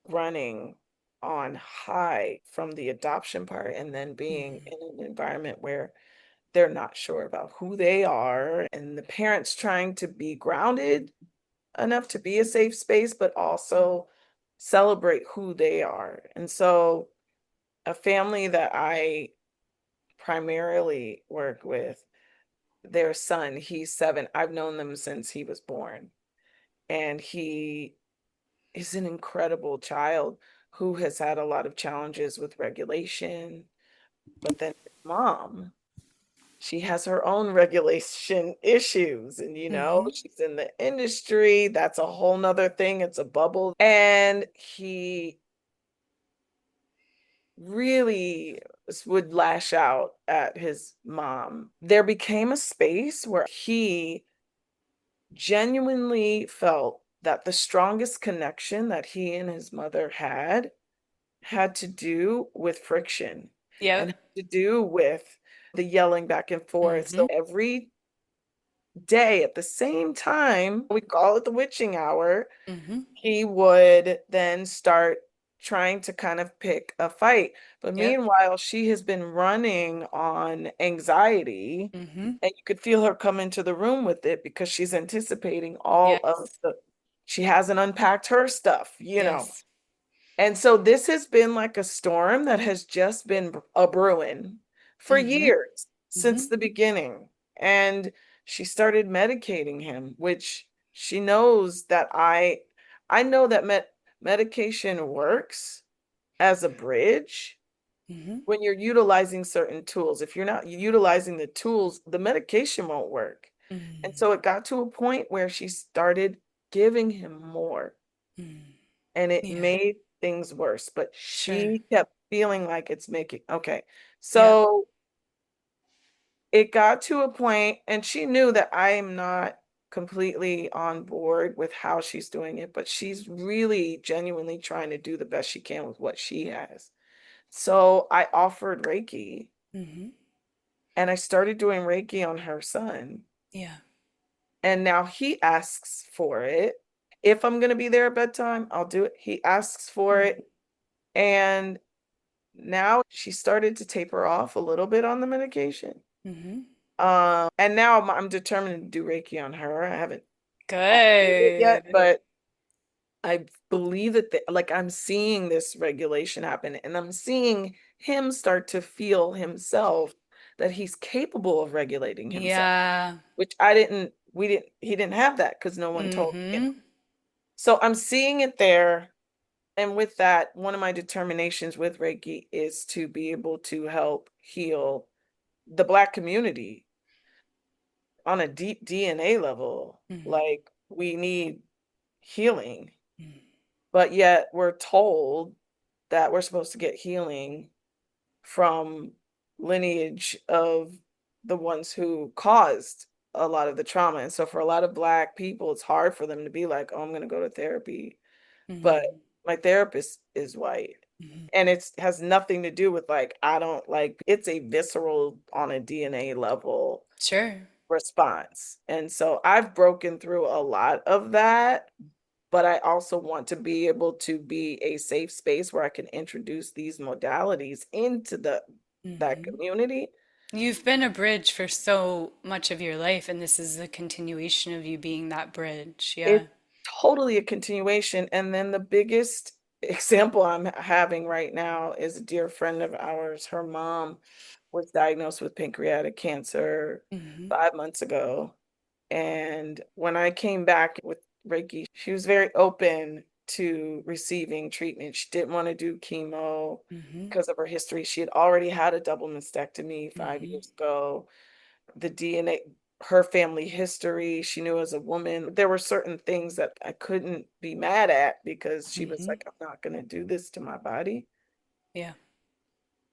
running on high from the adoption part and then being in an environment where they're not sure about who they are and the parents trying to be grounded enough to be a safe space, but also celebrate who they are. And so a family that I primarily work with, their son, he's 7. I've known them since he was born. And he is an incredible child who has had a lot of challenges with regulation. But then his mom, she has her own regulation issues. And, she's in the industry. That's a whole nother thing. It's a bubble. And he really would lash out at his mom. There became a space where he genuinely felt that the strongest connection that he and his mother had to do with friction and Yep. had to do with the yelling back and forth. So every day at the same time, we call it the witching hour, he would then start trying to kind of pick a fight. But Yep. meanwhile, she has been running on anxiety, and you could feel her come into the room with it because she's anticipating all of Yes. she hasn't unpacked her stuff. Yes. And so this has been like a storm that has just been a brewing for years since the beginning. And she started medicating him, which she knows that I know that medication works as a bridge when you're utilizing certain tools. If you're not utilizing the tools, the medication won't work. And so it got to a point where she started giving him more and it Yeah. made things worse, but Sure. she kept feeling like it's making okay. Yep. So it got to a point, and she knew that I am not completely on board with how she's doing it, but she's really genuinely trying to do the best she can with what she has. So I offered Reiki, And I started doing Reiki on her son. Yeah. And now he asks for it. If I'm going to be there at bedtime, I'll do it. He asks for it. And now she started to taper off a little bit on the medication. Mm-hmm. And now I'm determined to do Reiki on her. I haven't did it yet, Good. but I believe that like I'm seeing this regulation happen, and I'm seeing him start to feel himself that he's capable of regulating himself, Yeah. which he didn't have that because no one told him. Mm-hmm. So I'm seeing it there. And with that, one of my determinations with Reiki is to be able to help heal the Black community on a deep DNA level. Mm-hmm. Like, we need healing, but yet we're told that we're supposed to get healing from lineage of the ones who caused a lot of the trauma. And so for a lot of Black people, it's hard for them to be like, oh, I'm going to go to therapy. But Mm-hmm. my therapist is white. Mm-hmm. And it has nothing to do with like, I don't like, it's a visceral on a DNA level Sure. response. And so I've broken through a lot of that, but I also want to be able to be a safe space where I can introduce these modalities into that Mm-hmm. community. You've been a bridge for so much of your life, and this is a continuation of you being that bridge. Yeah. It's totally a continuation. And then the biggest example I'm having right now is a dear friend of ours. Her mom was diagnosed with pancreatic cancer Mm-hmm. 5 months ago. And when I came back with Reiki, she was very open to receiving treatment. She didn't want to do chemo Mm-hmm. because of her history. She had already had a double mastectomy 5 years Mm-hmm. ago. The DNA, her family history, she knew as a woman, there were certain things that I couldn't be mad at because she was Mm-hmm. like, I'm not going to do this to my body. Yeah.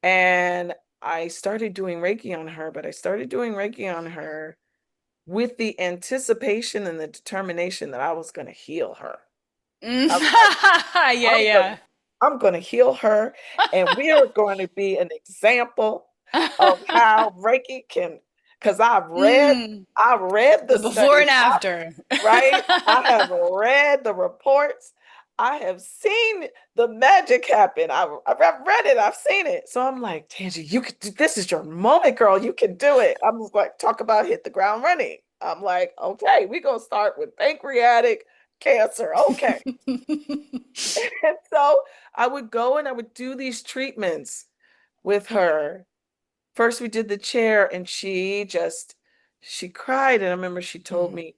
And I started doing Reiki on her, but I started doing Reiki on her with the anticipation and the determination that I was going to heal her. I was like, Yeah, I'm gonna yeah. I'm gonna heal her, and we are going to be an example of how Reiki can, because Mm, I've read the the before studies, and after. right? I have read the reports. I have seen the magic happen. I've read it. I've seen it. So I'm like, Tange, you could do this. Is your moment, girl. You can do it. I'm just like, talk about hit the ground running. I'm like, okay, we're gonna start with pancreatic cancer. Okay. And so I would go and I would do these treatments with her. First, we did the chair, and she cried. And I remember she told Mm, me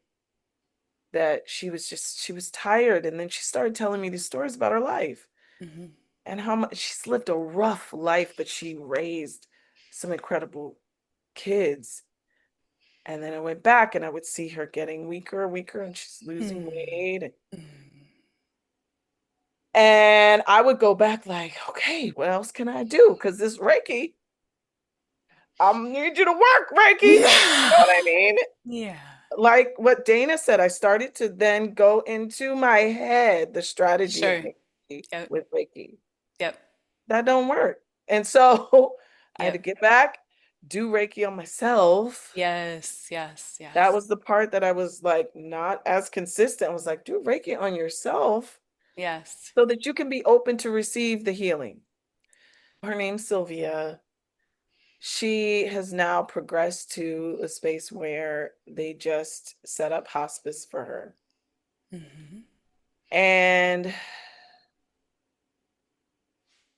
that she was tired. And then she started telling me these stories about her life mhm, and how much she's lived a rough life, but she raised some incredible kids. And then I went back and I would see her getting weaker, weaker, and she's losing mm, weight. mm. And I would go back like, okay, what else can I do? Because this Reiki, I need you to work, Reiki. You know what I mean? Yeah. Like what Dana said, I started to then go into my head the strategy of Sure. Reiki Yep. with Reiki. Yep. That don't work. And so I had to Yep. get back, do Reiki on myself. Yes. Yes. That Yes. was the part that I was like not as consistent. I was like, do Reiki on yourself Yes. so that you can be open to receive the healing. Her name's Sylvia. She has now progressed to a space where they just set up hospice for her. Hmm. And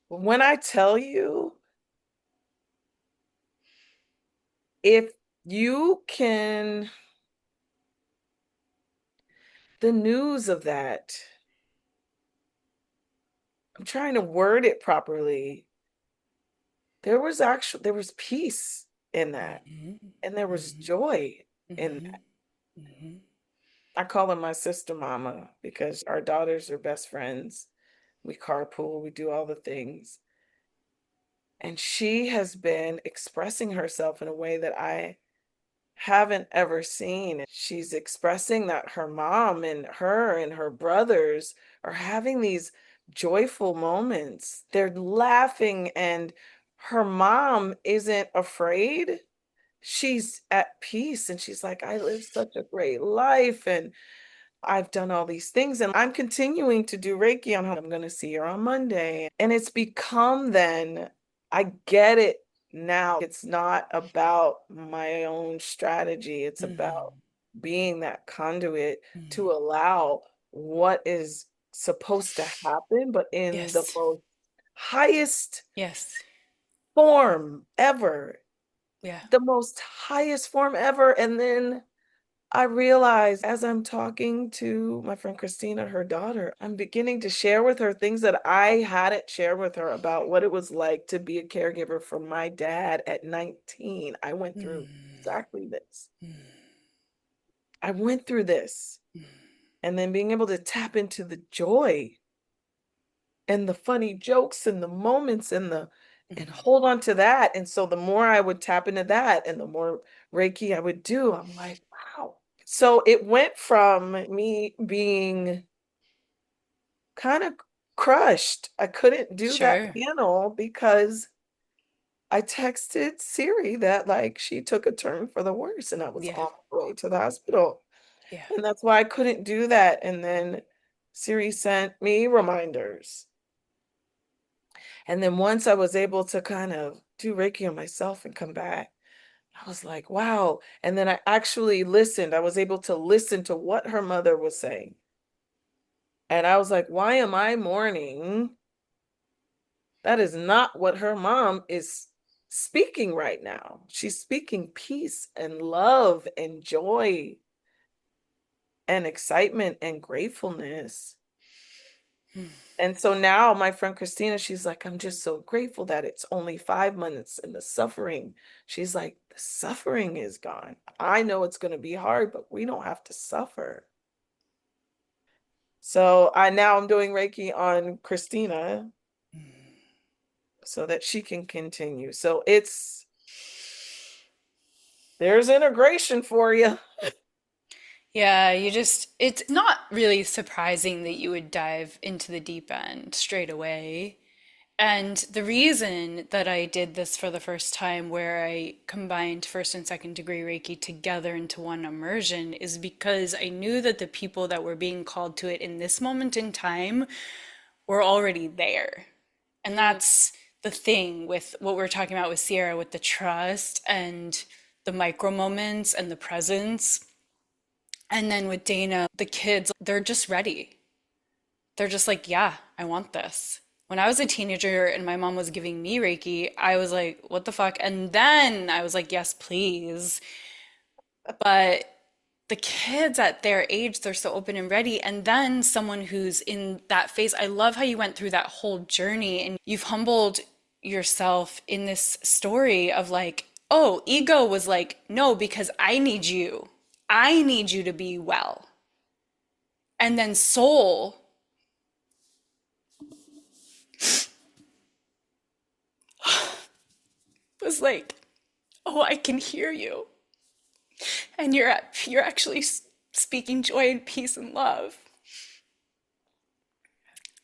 when I tell you, if you can, the news of that, I'm trying to word it properly. There was peace in that, Hmm. and there was Hmm. joy in Hmm. that. Hmm. I call her my sister mama because our daughters are best friends. We carpool, we do all the things. And she has been expressing herself in a way that I haven't ever seen. She's expressing that her mom and her brothers are having these joyful moments. They're laughing, and her mom isn't afraid. she's at peace and she's like, I live such a great life and I've done all these things and I'm continuing to do Reiki on her. I'm going to see her on Monday. And it's become then, I get it now. It's not about my own strategy. It's about being that conduit to allow what is supposed to happen, but in the Yes. most highest Yes. form ever, Yeah. the most highest form ever. And then I realize as I'm talking to my friend Christina, her daughter, I'm beginning to share with her things that I hadn't shared with her about what it was like to be a caregiver for my dad at 19. I went through exactly this. I went through this. And then being able to tap into the joy and the funny jokes and the moments and hold on to that. And so the more I would tap into that and the more Reiki I would do, I'm like, wow. So it went from me being kind of crushed. I couldn't do that Sure. panel because I texted Siri that like she took a turn for the worse and I was Yeah. on my way to the hospital. Yeah. And that's why I couldn't do that. And then Siri sent me reminders. And then once I was able to kind of do Reiki on myself and come back, I was like, wow. And then I actually listened. I was able to listen to what her mother was saying. And I was like, why am I mourning? That is not what her mom is speaking right now. She's speaking peace and love and joy and excitement and gratefulness. And so now my friend Christina, she's like, I'm just so grateful that it's only 5 months and the suffering. She's like, the suffering is gone. I know it's going to be hard, but we don't have to suffer. So I'm doing Reiki on Christina so that she can continue. So there's integration for you. Yeah, it's not really surprising that you would dive into the deep end straight away. And the reason that I did this for the first time, where I combined first and second degree Reiki together into one immersion, is because I knew that the people that were being called to it in this moment in time were already there. And that's the thing with what we're talking about with Sierra, with the trust and the micro moments and the presence. And then with Dana, the kids, they're just ready. They're just like, yeah, I want this. When I was a teenager and my mom was giving me Reiki, I was like, what the fuck? And then I was like, yes, please. But the kids at their age, they're so open and ready. And then someone who's in that phase, I love how you went through that whole journey and you've humbled yourself in this story of like, oh, ego was like, no, because I need you. I need you to be well. And then soul was like, oh, I can hear you. And you're actually speaking joy and peace and love.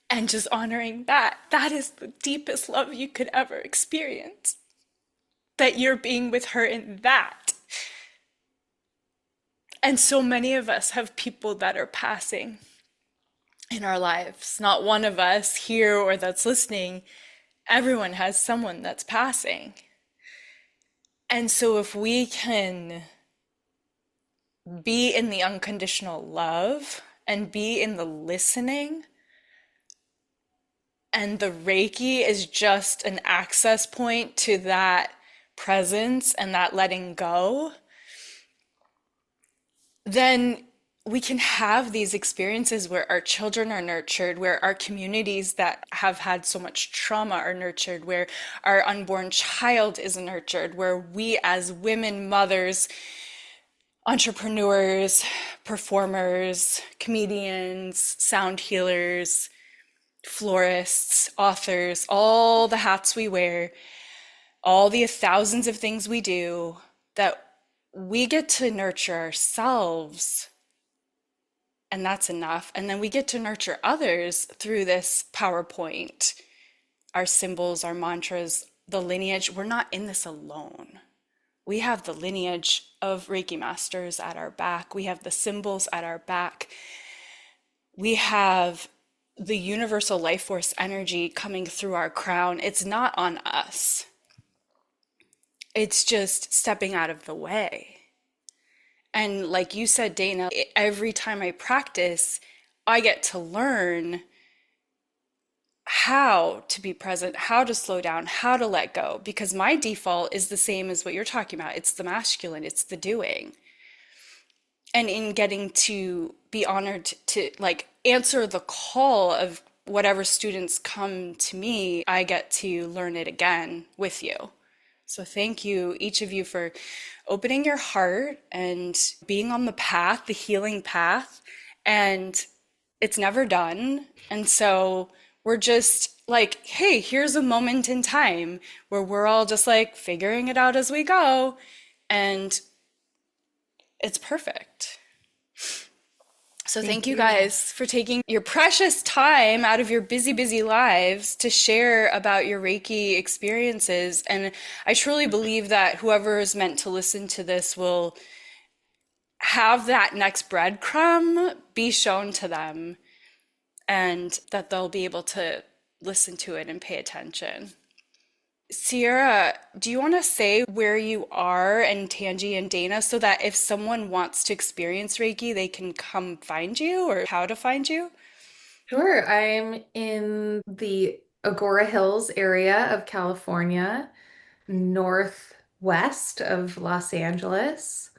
And just honoring that. That is the deepest love you could ever experience. That you're being with her in that. And so many of us have people that are passing in our lives. Not one of us here or that's listening. Everyone has someone that's passing. And so if we can be in the unconditional love and be in the listening, and the Reiki is just an access point to that presence and that letting go, then we can have these experiences where our children are nurtured, where our communities that have had so much trauma are nurtured, where our unborn child is nurtured, where we as women, mothers, entrepreneurs, performers, comedians, sound healers, florists, authors, all the hats we wear, all the thousands of things we do, that we get to nurture ourselves, and that's enough. And then we get to nurture others through this PowerPoint, our symbols, our mantras, the lineage. We're not in this alone. We have the lineage of Reiki masters at our back. We have the symbols at our back. We have the universal life force energy coming through our crown. It's not on us. It's just stepping out of the way. And like you said, Dana, every time I practice, I get to learn how to be present, how to slow down, how to let go, because my default is the same as what you're talking about. It's the masculine, it's the doing. And in getting to be honored to like answer the call of whatever students come to me, I get to learn it again with you. So thank you, each of you, for opening your heart and being on the path, the healing path. And it's never done. And so we're just like, hey, here's a moment in time where we're all just like figuring it out as we go. And it's perfect. So thank you guys for taking your precious time out of your busy, busy lives to share about your Reiki experiences. And I truly believe that whoever is meant to listen to this will have that next breadcrumb be shown to them, and that they'll be able to listen to it and pay attention. Sierra, do you want to say where you are, and Tange and Dana, so that if someone wants to experience Reiki, they can come find you, or how to find you? Sure. I'm in the Agora Hills area of California, northwest of Los Angeles,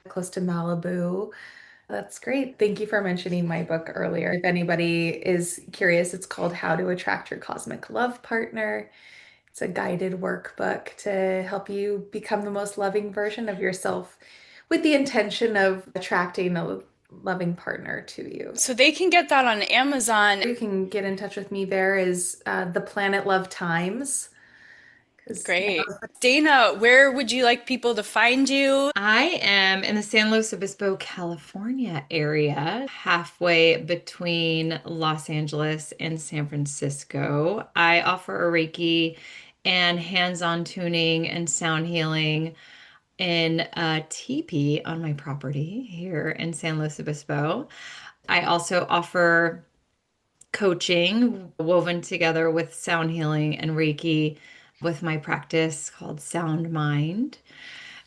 close to Malibu. That's great. Thank you for mentioning my book earlier. If anybody is curious, it's called How to Attract Your Cosmic Love Partner. It's a guided workbook to help you become the most loving version of yourself with the intention of attracting a loving partner to you. So they can get that on Amazon. You can get in touch with me. There is the Planet Love Times. Great. Dana, where would you like people to find you? I am in the San Luis Obispo, California area, halfway between Los Angeles and San Francisco. I offer a Reiki and hands-on tuning and sound healing in a teepee on my property here in San Luis Obispo. I also offer coaching woven together with sound healing and Reiki with my practice called Sound Mind.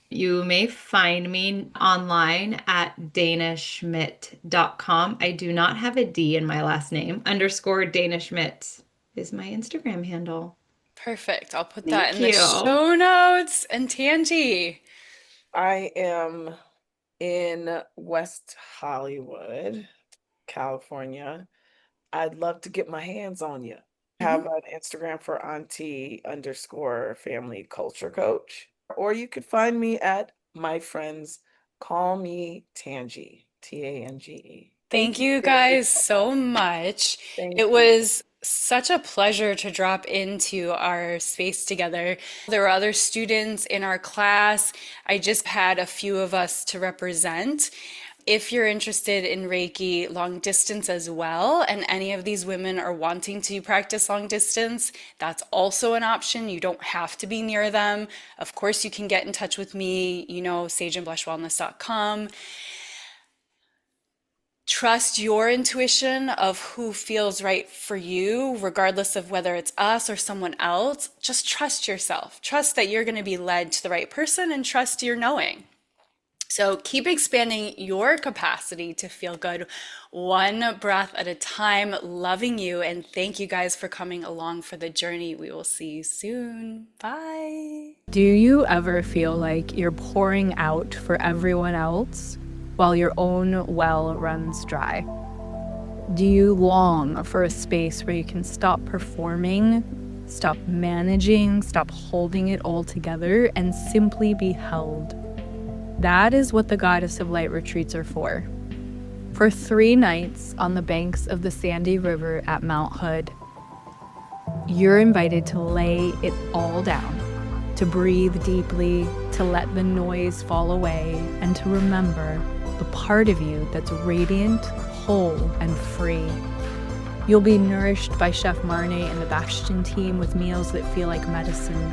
You may find me online at danaschmidt.com. I do not have a D in my last name. _ Dana Schmidt is my Instagram handle. Perfect. I'll put that in Thank the you. show notes. And Tange. I am in West Hollywood, California. I'd love to get my hands on you. Have an Instagram for auntie_family culture coach. Or you could find me at my friends call me Tange, Tange. Thank you guys so much. It was such a pleasure to drop into our space together. There were other students in our class. I just had a few of us to represent. If you're interested in Reiki long distance as well, and any of these women are wanting to practice long distance, that's also an option. You don't have to be near them. Of course, you can get in touch with me, sageandblushwellness.com. Trust your intuition of who feels right for you, regardless of whether it's us or someone else. Just trust yourself. Trust that you're going to be led to the right person, and trust your knowing. So keep expanding your capacity to feel good, one breath at a time. Loving you, and thank you guys for coming along for the journey. We will see you soon. Bye. Do you ever feel like you're pouring out for everyone else while your own well runs dry? Do you long for a space where you can stop performing, stop managing, stop holding it all together, and simply be held? That is what the Goddess of Light retreats are for. For 3 nights on the banks of the Sandy River at Mount Hood, you're invited to lay it all down, to breathe deeply, to let the noise fall away, and to remember the part of you that's radiant, whole, and free. You'll be nourished by Chef Marnie and the Bastion team with meals that feel like medicine.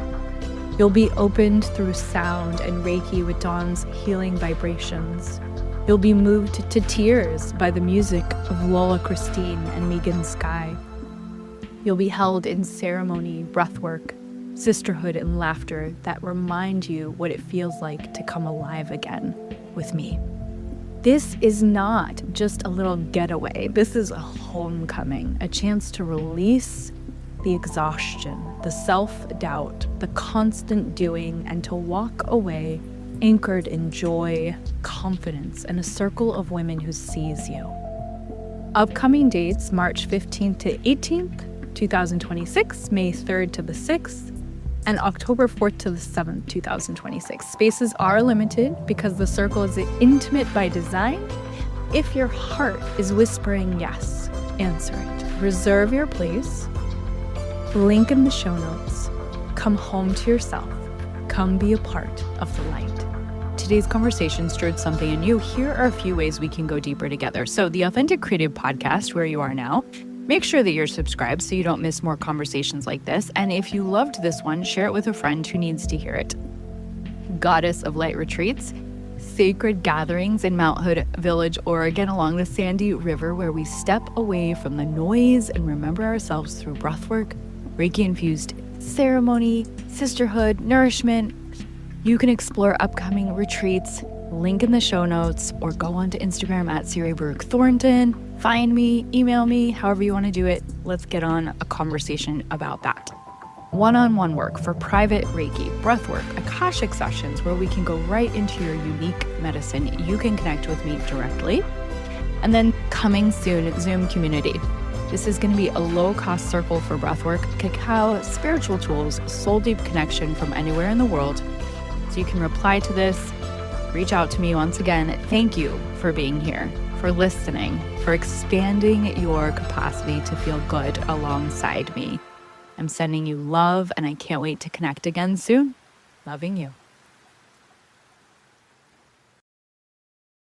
You'll be opened through sound and Reiki with Dawn's healing vibrations. You'll be moved to tears by the music of Lola Christine and Megan Sky. You'll be held in ceremony, breathwork, sisterhood, and laughter that remind you what it feels like to come alive again with me. This is not just a little getaway. This is a homecoming, a chance to release the exhaustion, the self-doubt, the constant doing, and to walk away anchored in joy, confidence, and a circle of women who sees you. Upcoming dates, March 15th to 18th, 2026, May 3rd to the 6th, and October 4th to the 7th, 2026. Spaces are limited because the circle is intimate by design. If your heart is whispering yes, answer it. Reserve your place. Link in the show notes. Come home to yourself. Come be a part of the light. Today's conversation stirred something in you. Here are a few ways we can go deeper together. So the Authentic Creative Podcast, where you are now, make sure that you're subscribed so you don't miss more conversations like this. And if you loved this one, share it with a friend who needs to hear it. Goddess of Light Retreats, sacred gatherings in Mount Hood Village, Oregon, along the Sandy River, where we step away from the noise and remember ourselves through breathwork, Reiki-infused ceremony, sisterhood, nourishment. You can explore upcoming retreats, link in the show notes, or go onto Instagram at Siri Baruch Thornton. Find me, email me, however you want to do it. Let's get on a conversation about that. One-on-one work for private Reiki, breathwork, Akashic sessions where we can go right into your unique medicine. You can connect with me directly. And then coming soon, Zoom community. This is going to be a low-cost circle for breathwork, cacao, spiritual tools, soul deep connection from anywhere in the world. So you can reply to this, reach out to me once again. Thank you for being here, for listening, for expanding your capacity to feel good alongside me. I'm sending you love, and I can't wait to connect again soon. Loving you.